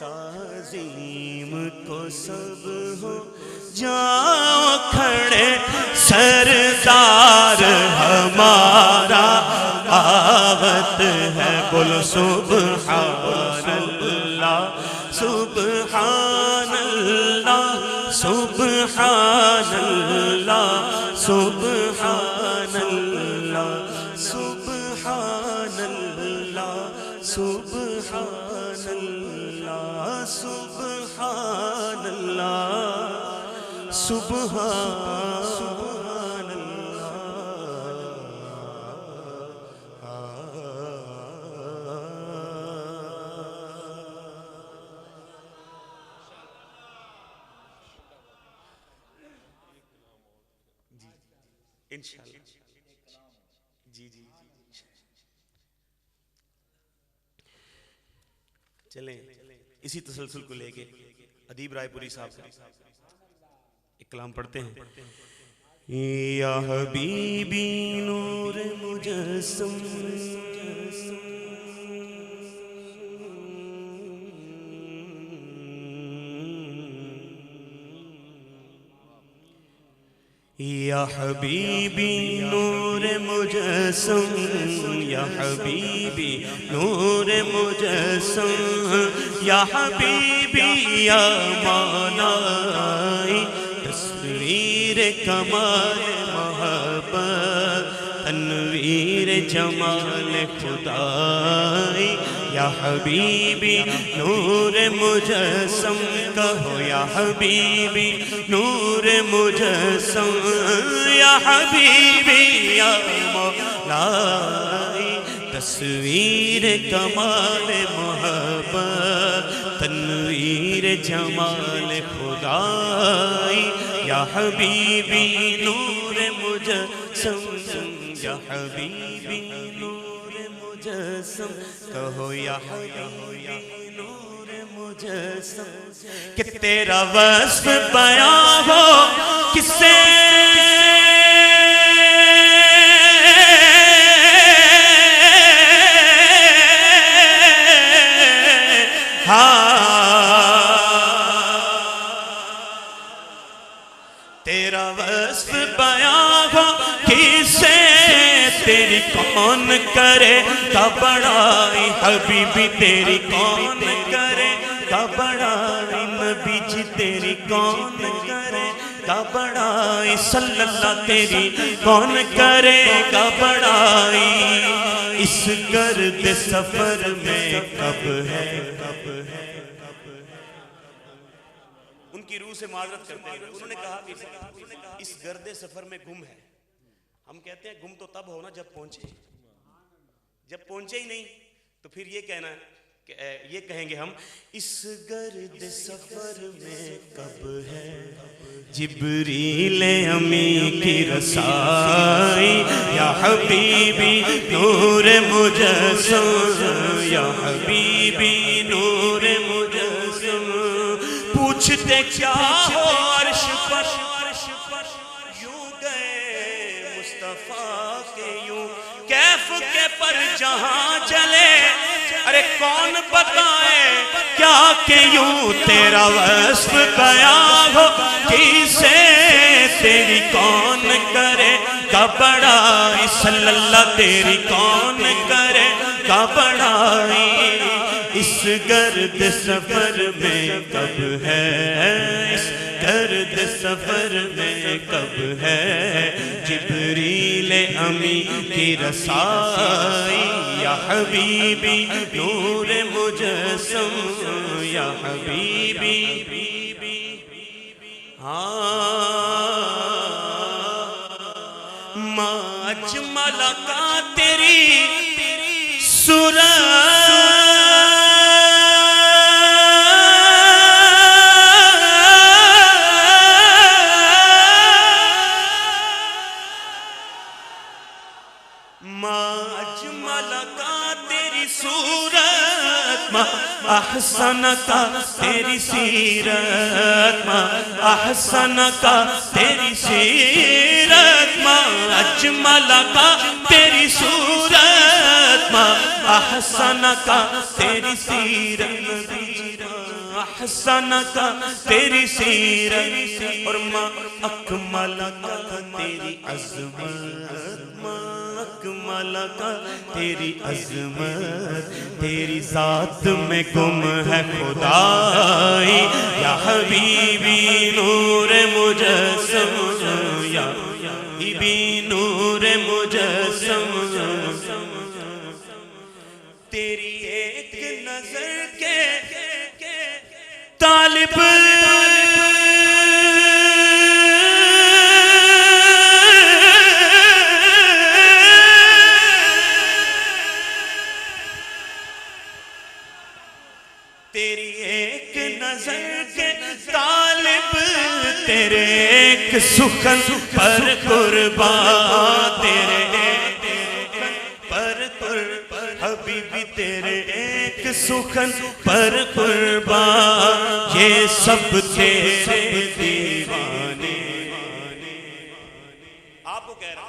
تعظیم کو سب ہو جاؤ کھڑے سردار ہمارا آوت ہے بولو سبحان اللہ سبحان اللہ سبحان اللہ سبحان اللہ سبحان اللہ سبحان اللہ سبحان اللہ سبحان انشاءاللہ جی جی چلیں اسی تسلسل کو لے کے ادیب رائے پوری صاحب ایک کلام پڑھتے ہیں یا حبیبی نور مجسم یا حبیبی نور مجسم یا حبیبی نور مجسم یا حبیبی یا مانائی تصویر کمال محبت تنویر جمال خدائی یا حبیبی نور مجسم کہو یا حبیبی نور مجسم یا حبیبی یا مولائی تصویر کمال محبت تنویر جمال خدائی یا حبیبی نور مجسم یا حبیبی نور مجسم کہو یا حبیبی نور مجسم کہ تیرا وصف بیان ہو کس سے تیرا وصف بیان ہو کسے تیری کون کرے کا بڑائی حبیبی تیری کون کرے کا بڑائی نبی جی تیری کون کرے گا بڑائی صلی اللہ تیری کون کرے گا بڑائی اس گرد سفر میں کب ہے ان کی روح سے معذرت کرتے ہیں انہوں نے کہا کہ اس گرد سفر میں گم ہے ہم کہتے ہیں گم تو تب ہونا جب پہنچے ہی نہیں تو پھر یہ کہنا یہ کہیں گے ہم اس گرد سفر میں کب ہے جبریل امی کی رسائی یا حبیبی نور مجسم یا حبیبی نور مجسم پوچھتے کیا ہو عرش پر یوں گئے مصطفیٰ کے یوں کیف کے پر جہاں چلے ارے کون بتائے کیا کہ یوں تیرا وصف بیان ہو کسے تیری کون کرے گا بڑائی صلی اللہ تیری کون کرے گا بڑائی اس گرد سفر میں کب ہے اس گرد سفر میں کب ہے جبریل امی کی رسائی یا حبیبی نور مجسم یا حبیبی ما اجمل کا تیری صورت احسن کا تیری سیرت ما احسن کا تیری سیرت ما اجمل کا تیری صورت ما احسن کا تیری سیرت احسن کا تیری سیرت اور ما اکمل کا تیری عظمت ما اکمل کا تیری عظمت تیری ذات میں گم ہے خدائی یا حبیبی نور مجسم یا حبیبی نور مجسم تیری ایک نظر کے طالب تیری ایک نظر کے طالب تیرے ایک سخن پر قربان تیرے ایک پر حبیبی تیرے ایک سخن پر قربان یہ سب تیرے دیوانے آپ کو کہہ رہا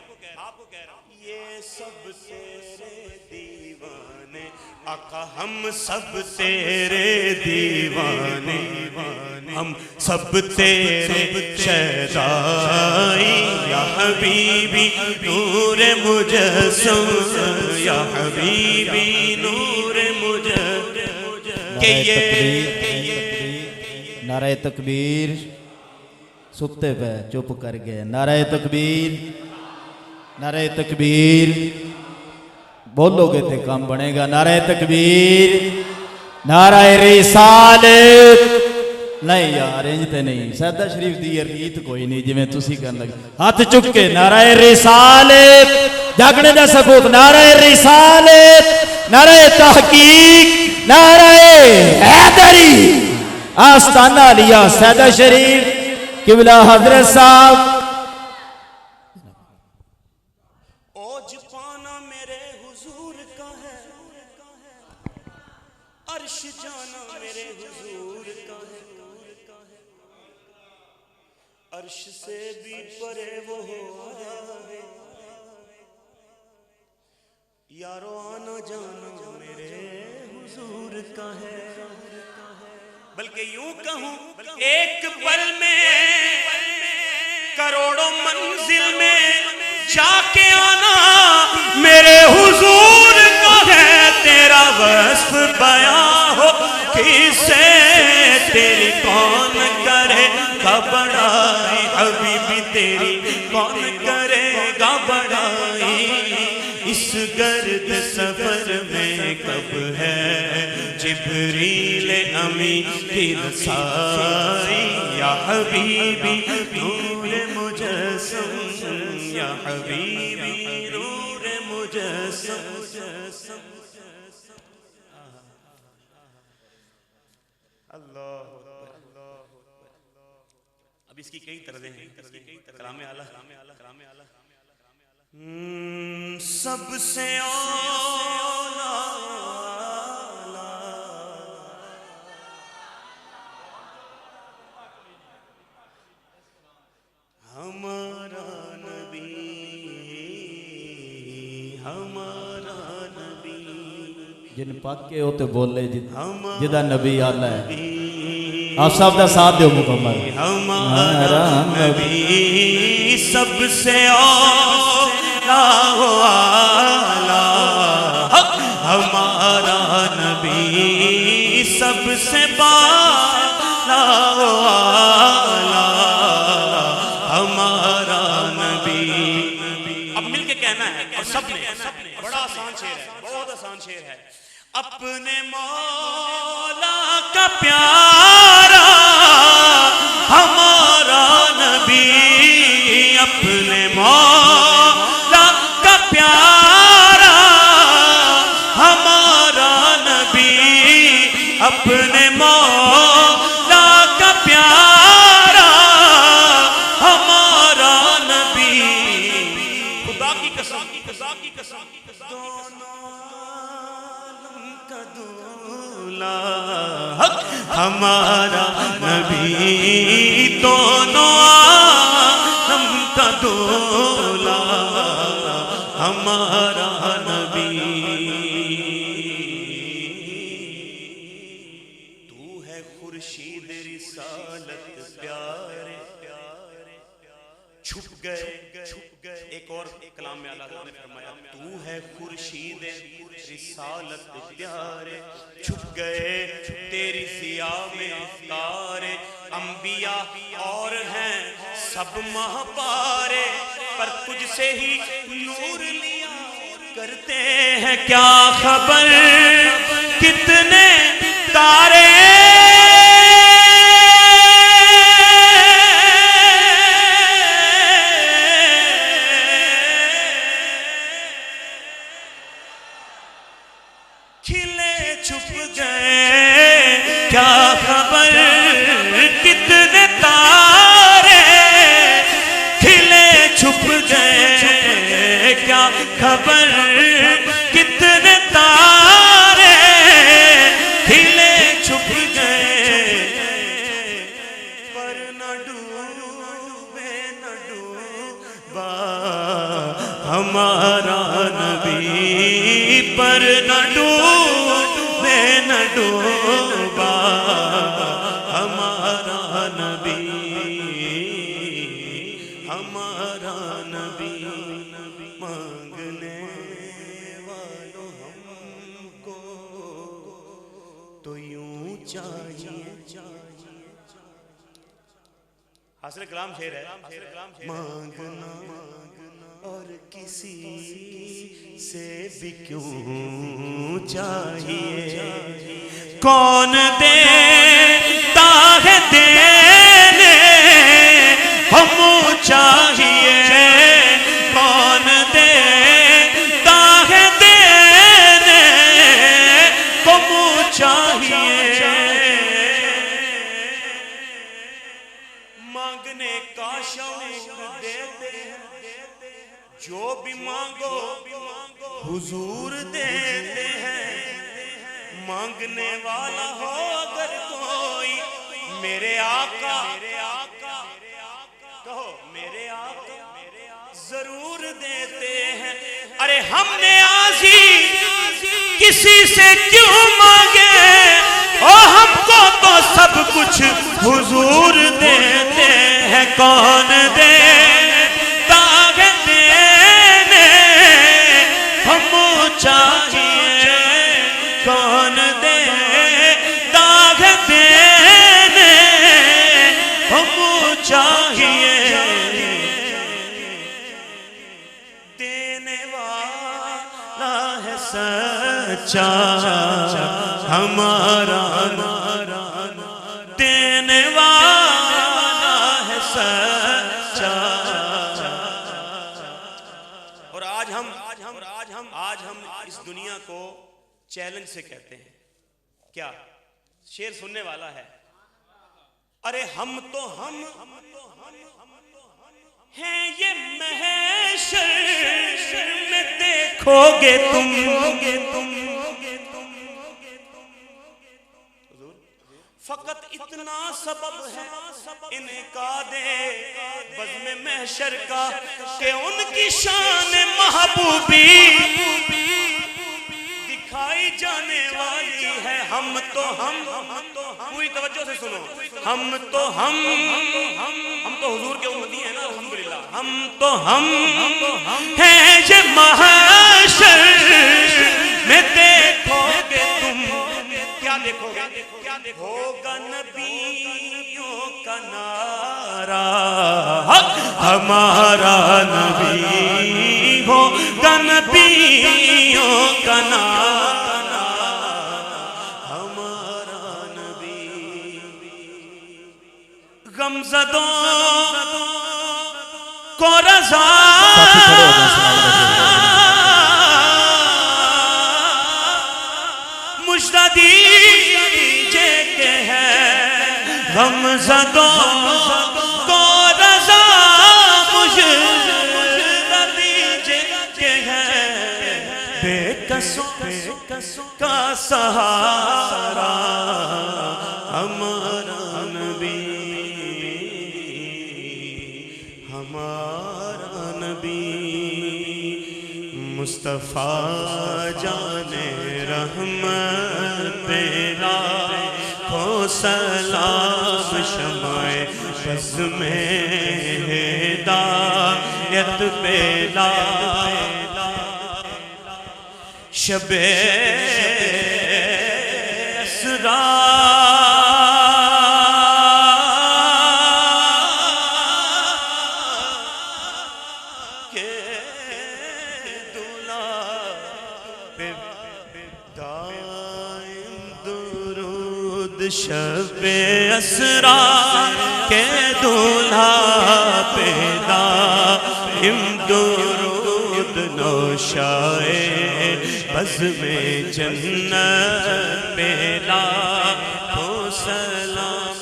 یہ سب تیرے دیوانے آقا ہم سب تیرے دیوانے ہم سب تیرے شہدائی یا حبیبی نور مجسم یا حبیبی نور مجسم کہ یہ نعرہ تکبیر سکتے پہ چپ کر گئے نعرہ تکبیر نعرہ تکبیر بولو گے تے کام بنے گا نعرہ تکبیر نعرہ رسالت نہیں یار انجتے نہیں سیدہ شریف دی ریت کوئی نہیں جی میں تسی کرن لگے ہاتھ چکے نعرہ رسالت جاگنے دا سکوت نعرہ رسالت نعرہ تحقیق نعرہ حیدری آستانہ لیا سیدہ شریف قبلہ حضرت صاحب عرش جانا میرے حضور کا ہے عرش سے بھی پرے وہ ہے یارو آنا جانا میرے حضور کا ہے بلکہ یوں کہوں ایک پل میں کروڑوں منزل میں جا کے آنا میرے حضور کا ہے تیرا وصف بیان ہو کسے جبریل امی کی رسائی یا حبیبی نور مجسم یا حبیبی نور مجسم اللہ اب اس کی کئی طرزیں ہیں کلام اعلیٰ سب سے ہمارا نبی جن پاک کے ہوتے بولے جدہ نبی آلہ ہے آپ صاحب دا ساتھ دیو مکمل ہمارا نبی سب سے اولا ہمارا نبی سب سے بالا ہمارا نبی اب مل کے کہنا ہے اور سب نے بڑا آسان شعر ہے بہت آسان شعر ہے اپنے مولا کا پیارا ہمارا نبی اپنے مولا کا پیارا ہمارا نبی اپنے مولا کا پیارا ہمارا نبی خدا کی قسم دونوں عالم کا دولا ہمارا نبی دونوں عالم کا دولا ہمارا نبی تو ہے خورشید رسالت پیارے چھپ گئے ایک اور کلام میں اللہ نے فرمایا تو ہے خورشید رسالت پیارے چھپ گئے تیری ضیاء میں تارے انبیاء اور ہیں سب مہپارے پر تجھ سے ہی نور لیا کرتے ہیں کیا خبر کتنے تارے کھلے چھپ گئے کیا خبر کتنے تارے کھلے چھپ گئے کیا خبر کتنے تارے کھلے چھپ گئے پر نہ ڈوبے نہ ڈوبا ہمارا نبی پر نہ ڈوبے نہ ڈوبا ہمارا نبی مانگنے والوں ہم کو تو یوں چاہیے حاصل کلام شعر ہے مانگنا اور کسی سے بھی کیوں چاہیے کون دیتا ہے دینے ہم چاہیے کون دیتا ہے دینے ہم چاہیے مانگنے کا شوق دیتے ہیں جو بھی مانگو حضور دیتے ہیں مانگنے والا ہو اگر کوئی میرے آقا کہو میرے آقا ضرور دیتے ہیں ارے ہم نے آزی کسی سے کیوں مانگے او ہم کو تو سب کچھ حضور دیتے ہیں کون دیتا ہے دینے ہم چاہیے کون دیتا ہے دینے ہم چاہیے دینے والا ہے سچا ہمارا دینے والا ہے سچا. اور آج ہم اس دنیا کو چیلنج سے کہتے ہیں کیا؟ شعر سننے والا ہے. ارے ہم تو ہم ہیں یہ محشر میں دیکھو گے تم. فقط اتنا سبب ہے انعقاد بزم محشر کا کہ ان کی شان محبوبی دکھائی جانے والی ہے. ہم تو پوری توجہ سے سنو. ہم تو حضور کے امتی ہیں نا الحمدللہ. ہم تو ہیں یہ محشر میں دیکھو گے تم. کیا دیکھو گے؟ ہوگا نبیوں کا نعرہ ہمارا نبی ہوگا نبیوں کا نعرہ ہمارا نبی. غمزدوں کو رضا مجدہ دیجے کہ ہے. غمزدوں کو رضا مجدہ دیجے کہ ہے. بے کسوں کا سہارا ہمارا نبی ہمارا نبی. مصطفیٰ جانے رحمت پیلا کو سلام شمع بزم ہدایت پیلا. شب اسرا کے دلہا پہ دائم درود. شب اسرا کے دلہا پہ دائم درود. نوشائے بزم جنت پیلا ہو سلام.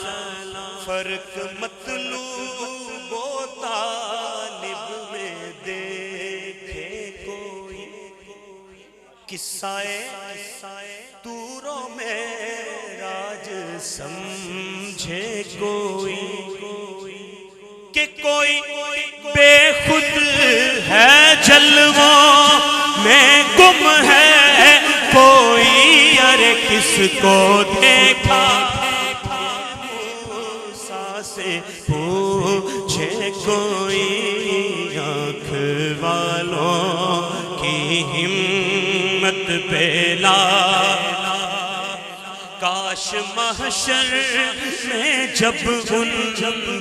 فرق مطلوب و طالب میں دیکھے کوئی. قصہ طور و معراج سمجھے کوئی کہ کوئی بے خود ہے جلووں میں گم ہے کوئی. ارے کس کو دیکھا موسیٰ سے پوچھے کوئی. آنکھ والوں کی ہمت پیلا. کاش محشر میں جب ان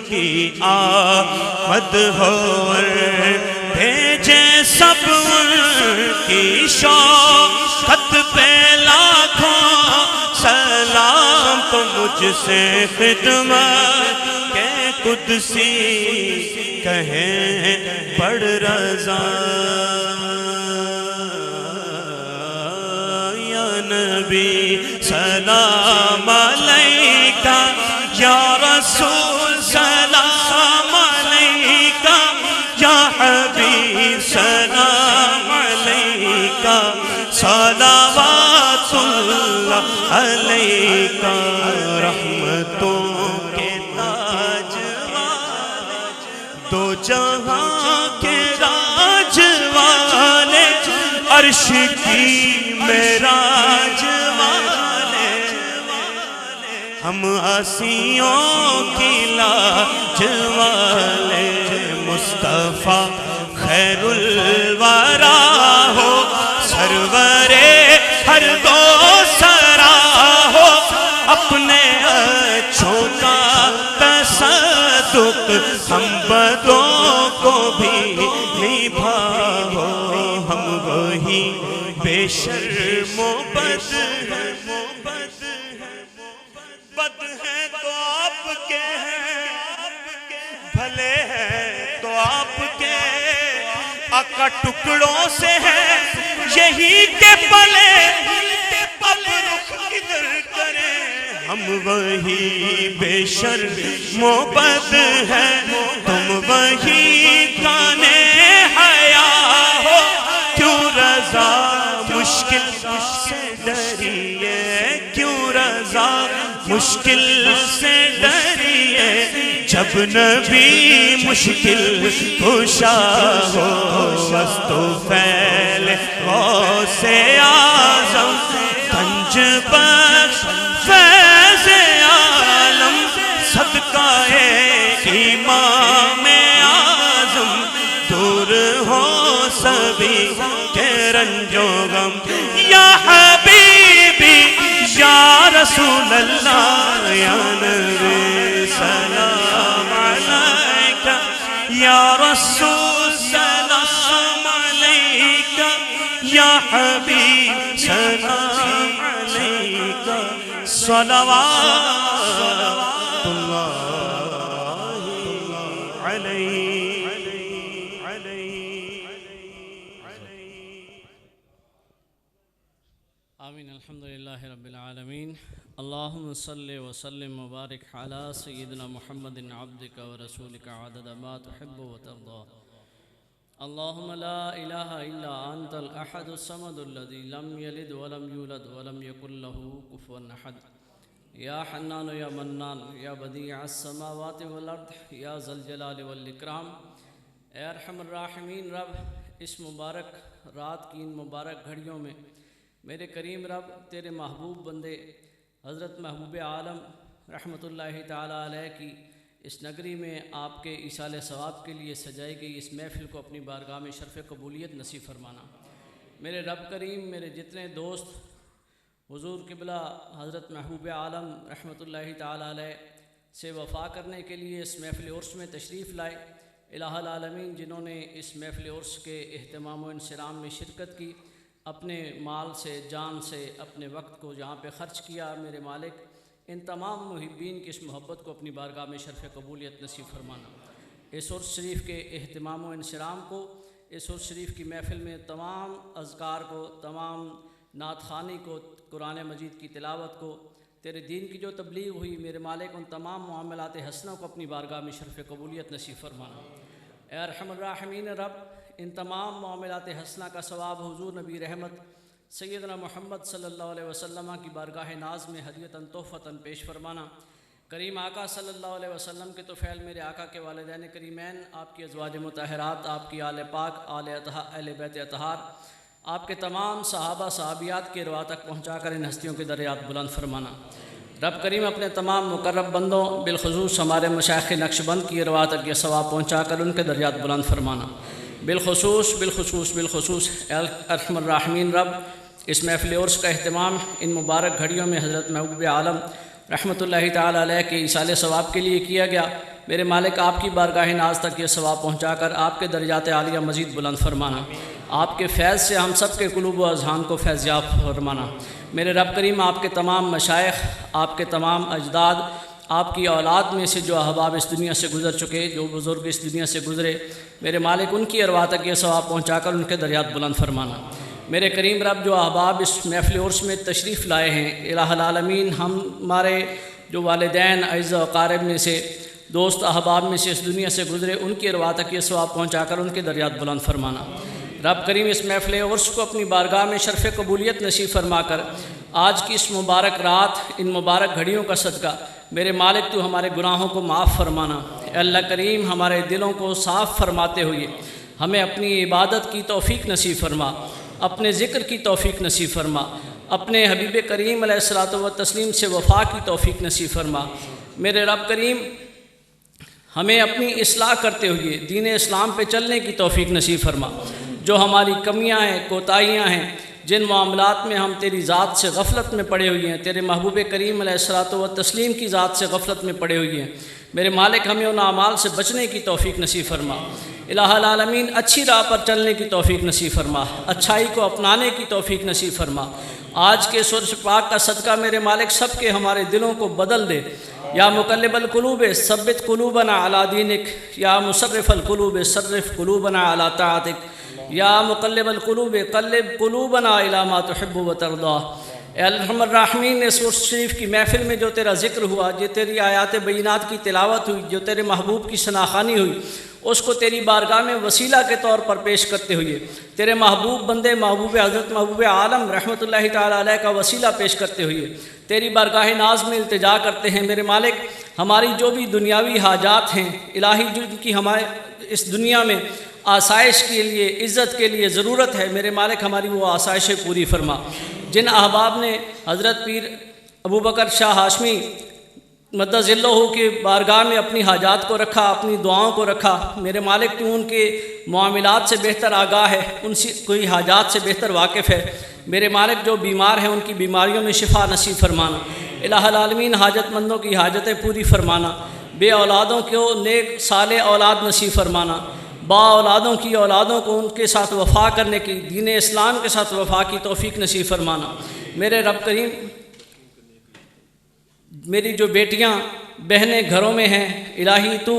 کی آمد ہو بھیجے سب ان کی شوقت پہ لاکھوں سلام. تو مجھ سے خدمت کے قدسی کہیں بڑھ رضا. یا نبی سلام علیکہ یا رسول سلام علیکہ یا حبیب سلام علیکہ صلوات اللہ علیکہ. رحمتوں کے تاج والے دو جہاں کے راج والے عرش کی معراج والے. ہم عاصیوں کی لاج والے. مصطفیٰ خیر الورا ہو سرور ہر دو سرا ہو. اپنے اچھوں کا تصدق ہم بدوں کو بھی نبھاؤ. ہم وہی بے شرم و موبد ہے بد ہے تو آپ کے ہیں، بھلے ہیں تو آپ کے، آقا ٹکڑوں سے ہے یہی کہ پلے، اب رخ کدھر کریں ہم وہی بے شرم موبد ہے، تم وہی کانے حیا ہو، کیوں رضا مشکل سے ڈریے، کیوں رضا مشکل سے ڈریے، جب نبی مشکل کشا ہو، وسط فیل غوث اعظم گنج بخش فیض عالم، صدقہ امام اعظم، دور ہو سبھی کے رنج و غم، یا حبیبی یا رسول اللہ، یا نبی سلام علیکہ، یا رسول سلام علیکہ، یا حبیب سلام علیکہ، صلوات اللہ علیہ۔ آمین۔ الحمدللہ رب العالمین، اللہم صلی وسلم وبارک علی سیدنا محمد عبدک ورسولک عدد ما تحب وترضى، اللہم لا الہ الا انت الاحد الصمد الذی لم یلد ولم یولد ولم یکن له کفوا احد، یا حنان یا منان یا بدیع السماوات والارض یا ذا الجلال والاکرام، اے ارحم الراحمین رب، اس مبارک رات کی ان مبارک گھڑیوں میں میرے کریم رب تیرے محبوب بندے حضرت محبوب عالم رحمۃ اللہ تعالیٰ علیہ کی اس نگری میں آپ کے ایصال ثواب کے لیے سجائی گئی اس محفل کو اپنی بارگاہ میں شرف قبولیت نصیب فرمانا۔ میرے رب کریم میرے جتنے دوست حضور قبلہ حضرت محبوب عالم رحمۃ اللہ تعالیٰ علیہ سے وفا کرنے کے لیے اس محفل عرس میں تشریف لائے، الہ العالمین جنہوں نے اس محفل عرس کے اہتمام و انصرام میں شرکت کی، اپنے مال سے، جان سے، اپنے وقت کو جہاں پہ خرچ کیا، میرے مالک ان تمام محبین کی اس محبت کو اپنی بارگاہ میں شرف قبولیت نصیب فرمانا۔ اس عرس شریف کے اہتمام و انصرام کو، اس عرس شریف کی محفل میں تمام اذکار کو، تمام نعت خوانی کو، قرآن مجید کی تلاوت کو، تیرے دین کی جو تبلیغ ہوئی، میرے مالک ان تمام معاملات حسنہ کو اپنی بارگاہ میں شرف قبولیت نصیب فرمانا۔ اے ارحم الراحمین رب، ان تمام معاملات حسنہ کا ثواب حضور نبی رحمت سیدنا محمد صلی اللہ علیہ وسلم کی بارگاہ ناز میں ہدیتاً تحفتاً پیش فرمانا۔ کریم آقا صلی اللہ علیہ وسلم کے طفیل میرے آقا کے والدین کریمین، آپ کی ازواج مطہرات، آپ کی آل پاک، اہل بیت اطہار، آپ کے تمام صحابہ صحابیات کے ارواح تک پہنچا کر ان ہستیوں کے درجات بلند فرمانا۔ رب کریم اپنے تمام مقرب بندوں بالخصوص ہمارے مشائخ نقش بند کی ارواح تک یہ ثواب پہنچا کر ان کے درجات بلند فرمانا۔ بالخصوص ارحم الراحمین رب، اس محفل عرس کا اہتمام ان مبارک گھڑیوں میں حضرت محبوب عالم رحمۃ اللہ تعالیٰ علیہ کے ایصال ثواب کے لیے کیا گیا، میرے مالک آپ کی بارگاہ ناز تک یہ ثواب پہنچا کر آپ کے درجات عالیہ مزید بلند فرمانا، آپ کے فیض سے ہم سب کے قلوب و اذہان کو فیض یاب فرمانا۔ میرے رب کریم آپ کے تمام مشائخ، آپ کے تمام اجداد، آپ کی اولاد میں سے جو احباب اس دنیا سے گزر چکے، جو بزرگ اس دنیا سے گزرے، میرے مالک ان کی ارواح تک یہ ثواب پہنچا کر ان کے درجات بلند فرمانا۔ میرے کریم رب، جو احباب اس محفل عرس میں تشریف لائے ہیں، الہ العالمین ہمارے جو والدین، اعزاء و اقارب میں سے، دوست احباب میں سے اس دنیا سے گزرے، ان کی ارواح تک یہ ثواب پہنچا کر ان کے درجات بلند فرمانا۔ رب کریم اس محفل عرس کو اپنی بارگاہ میں شرف قبولیت نصیب فرما کر آج کی اس مبارک رات، ان مبارک گھڑیوں کا صدقہ میرے مالک تو ہمارے گناہوں کو معاف فرمانا۔ اے اللہ کریم، ہمارے دلوں کو صاف فرماتے ہوئے ہمیں اپنی عبادت کی توفیق نصیب فرما، اپنے ذکر کی توفیق نصیب فرما، اپنے حبیب کریم علیہ الصلوۃ والتسلیم سے وفا کی توفیق نصیب فرما۔ میرے رب کریم، ہمیں اپنی اصلاح کرتے ہوئے دین اسلام پہ چلنے کی توفیق نصیب فرما۔ جو ہماری کمیاں ہیں، کوتاہیاں ہیں، جن معاملات میں ہم تیری ذات سے غفلت میں پڑے ہوئے ہیں، تیرے محبوب کریم علیہ الصلوۃ والتسلیم کی ذات سے غفلت میں پڑے ہوئے ہیں، میرے مالک ہمیں ان اعمال سے بچنے کی توفیق نصیب فرما۔ الہ العالمین، اچھی راہ پر چلنے کی توفیق نصیب فرما، اچھائی کو اپنانے کی توفیق نصیب فرما، آج کے سورج پاک کا صدقہ میرے مالک سب کے ہمارے دلوں کو بدل دے۔ یا مقلب القلوب ثبت قلوبنا علی دینک، یا مصرف القلوب صرف قلوبنا علی طاعتک، یا مقلب القلوب قلب قلوبنا الی ما تحب وترضی۔ اے الرحمن الراحمین، اس سورۃ شریف کی محفل میں جو تیرا ذکر ہوا، جو تیری آیات بینات کی تلاوت ہوئی، جو تیرے محبوب کی شناخوانی ہوئی، اس کو تیری بارگاہ میں وسیلہ کے طور پر پیش کرتے ہوئے، تیرے محبوب بندے محبوب حضرت محبوب عالم رحمۃ اللہ تعالیٰ علیہ کا وسیلہ پیش کرتے ہوئے تیری بارگاہ ناز میں التجا کرتے ہیں میرے مالک، ہماری جو بھی دنیاوی حاجات ہیں الہی، جن کی ہمارے اس دنیا میں آسائش کے لیے، عزت کے لیے ضرورت ہے، میرے مالک ہماری وہ آسائشیں پوری فرما۔ جن احباب نے حضرت پیر ابو بکر شاہ ہاشمی مدد اللہ کے بارگاہ میں اپنی حاجات کو رکھا، اپنی دعاؤں کو رکھا، میرے مالک تو ان کے معاملات سے بہتر آگاہ ہے، ان سے کوئی حاجات سے بہتر واقف ہے، میرے مالک جو بیمار ہیں ان کی بیماریوں میں شفا نصیب فرمانا، الہ العالمین حاجت مندوں کی حاجتیں پوری فرمانا، بے اولادوں کو نیک صالح اولاد نصیب فرمانا، با اولادوں کی اولادوں کو ان کے ساتھ وفا کرنے کی، دین اسلام کے ساتھ وفا کی توفیق نصیب فرمانا، میرے رب کریم میری جو بیٹیاں بہنیں گھروں میں ہیں الہی تو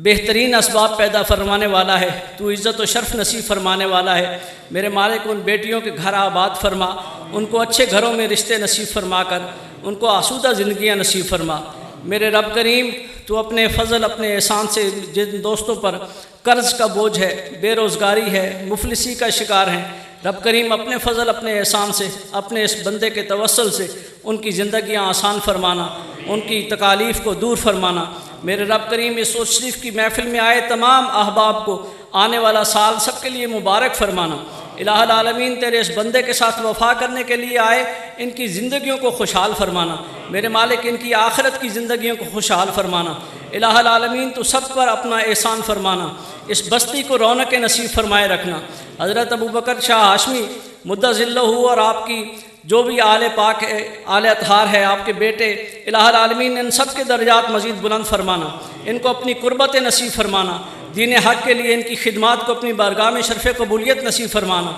بہترین اسباب پیدا فرمانے والا ہے، تو عزت و شرف نصیب فرمانے والا ہے، میرے مالک ان بیٹیوں کے گھر آباد فرما، ان کو اچھے گھروں میں رشتے نصیب فرما کر ان کو آسودہ زندگیاں نصیب فرما، میرے رب کریم تو اپنے فضل اپنے احسان سے جن دوستوں پر قرض کا بوجھ ہے، بے روزگاری ہے، مفلسی کا شکار ہیں، رب کریم اپنے فضل اپنے احسان سے اپنے اس بندے کے توسل سے ان کی زندگیاں آسان فرمانا، ان کی تکالیف کو دور فرمانا، میرے رب کریم اس سورۃ شریف کی محفل میں آئے تمام احباب کو آنے والا سال سب کے لیے مبارک فرمانا، الہ العالمین تیرے اس بندے کے ساتھ وفا کرنے کے لیے آئے ان کی زندگیوں کو خوشحال فرمانا، میرے مالک ان کی آخرت کی زندگیوں کو خوشحال فرمانا، الہ العالمین تو سب پر اپنا احسان فرمانا، اس بستی کو رونق نصیب فرمائے رکھنا، حضرت ابو بکر شاہ ہاشمی مدد اللہ اور آپ کی جو بھی آل پاک ہے، آل اطہار ہے، آپ کے بیٹے، الہ العالمین ان سب کے درجات مزید بلند فرمانا، ان کو اپنی قربت نصیب فرمانا، دین حق کے لیے ان کی خدمات کو اپنی بارگاہ میں شرف قبولیت نصیب فرمانا،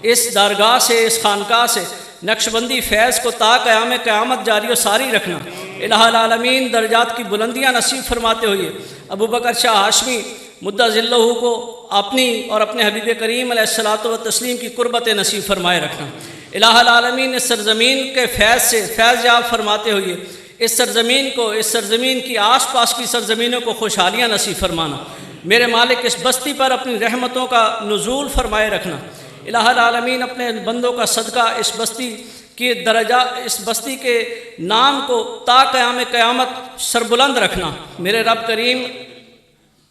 اس درگاہ سے اس خانقاہ سے نقشبندی فیض کو تا قیام قیامت جاری و ساری رکھنا، الہ العالمین درجات کی بلندیاں نصیب فرماتے ہوئے ابو بکر شاہ ہاشمی مدد اللہ کو اپنی اور اپنے حبیب کریم علیہ الصلوۃ والتسلیم کی قربت نصیب فرمائے رکھنا، الہ العالمین اس سرزمین کے فیض سے فیض یاب فرماتے ہوئے اس سرزمین کو، اس سرزمین کی آس پاس کی سرزمینوں کو خوشحالیاں نصیب فرمانا، میرے مالک اس بستی پر اپنی رحمتوں کا نزول فرمائے رکھنا، الہ العالمین اپنے بندوں کا صدقہ اس بستی کی درجہ، اس بستی کے نام کو تا قیام قیامت سربلند رکھنا، میرے رب کریم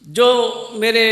جو میرے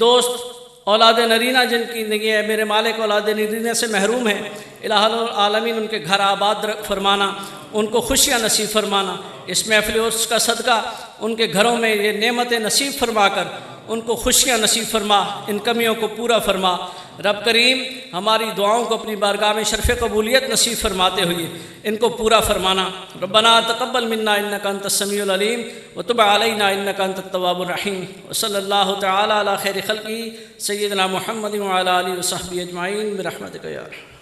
دوست اولاد نرینہ جن کی زندگی ہے میرے مالک اولاد نرینہ سے محروم ہیں، الہ العالمین ان کے گھر آباد فرمانا، ان کو خوشیاں نصیب فرمانا، اس محفل عرس کا صدقہ ان کے گھروں میں یہ نعمتیں نصیب فرما کر ان کو خوشیاں نصیب فرما، ان کمیوں کو پورا فرما، رب کریم ہماری دعاؤں کو اپنی بارگاہ میں شرف قبولیت نصیب فرماتے ہوئے ان کو پورا فرمانا، ربنا تقبل منا انک انت السمیع العلیم وتب علینا انک انت التواب الرحیم، وصلی اللہ تعالی علی خیر خلقہ سیدنا محمد وعلی آلہ وصحبہ اجمعین برحمتک یا ارحم۔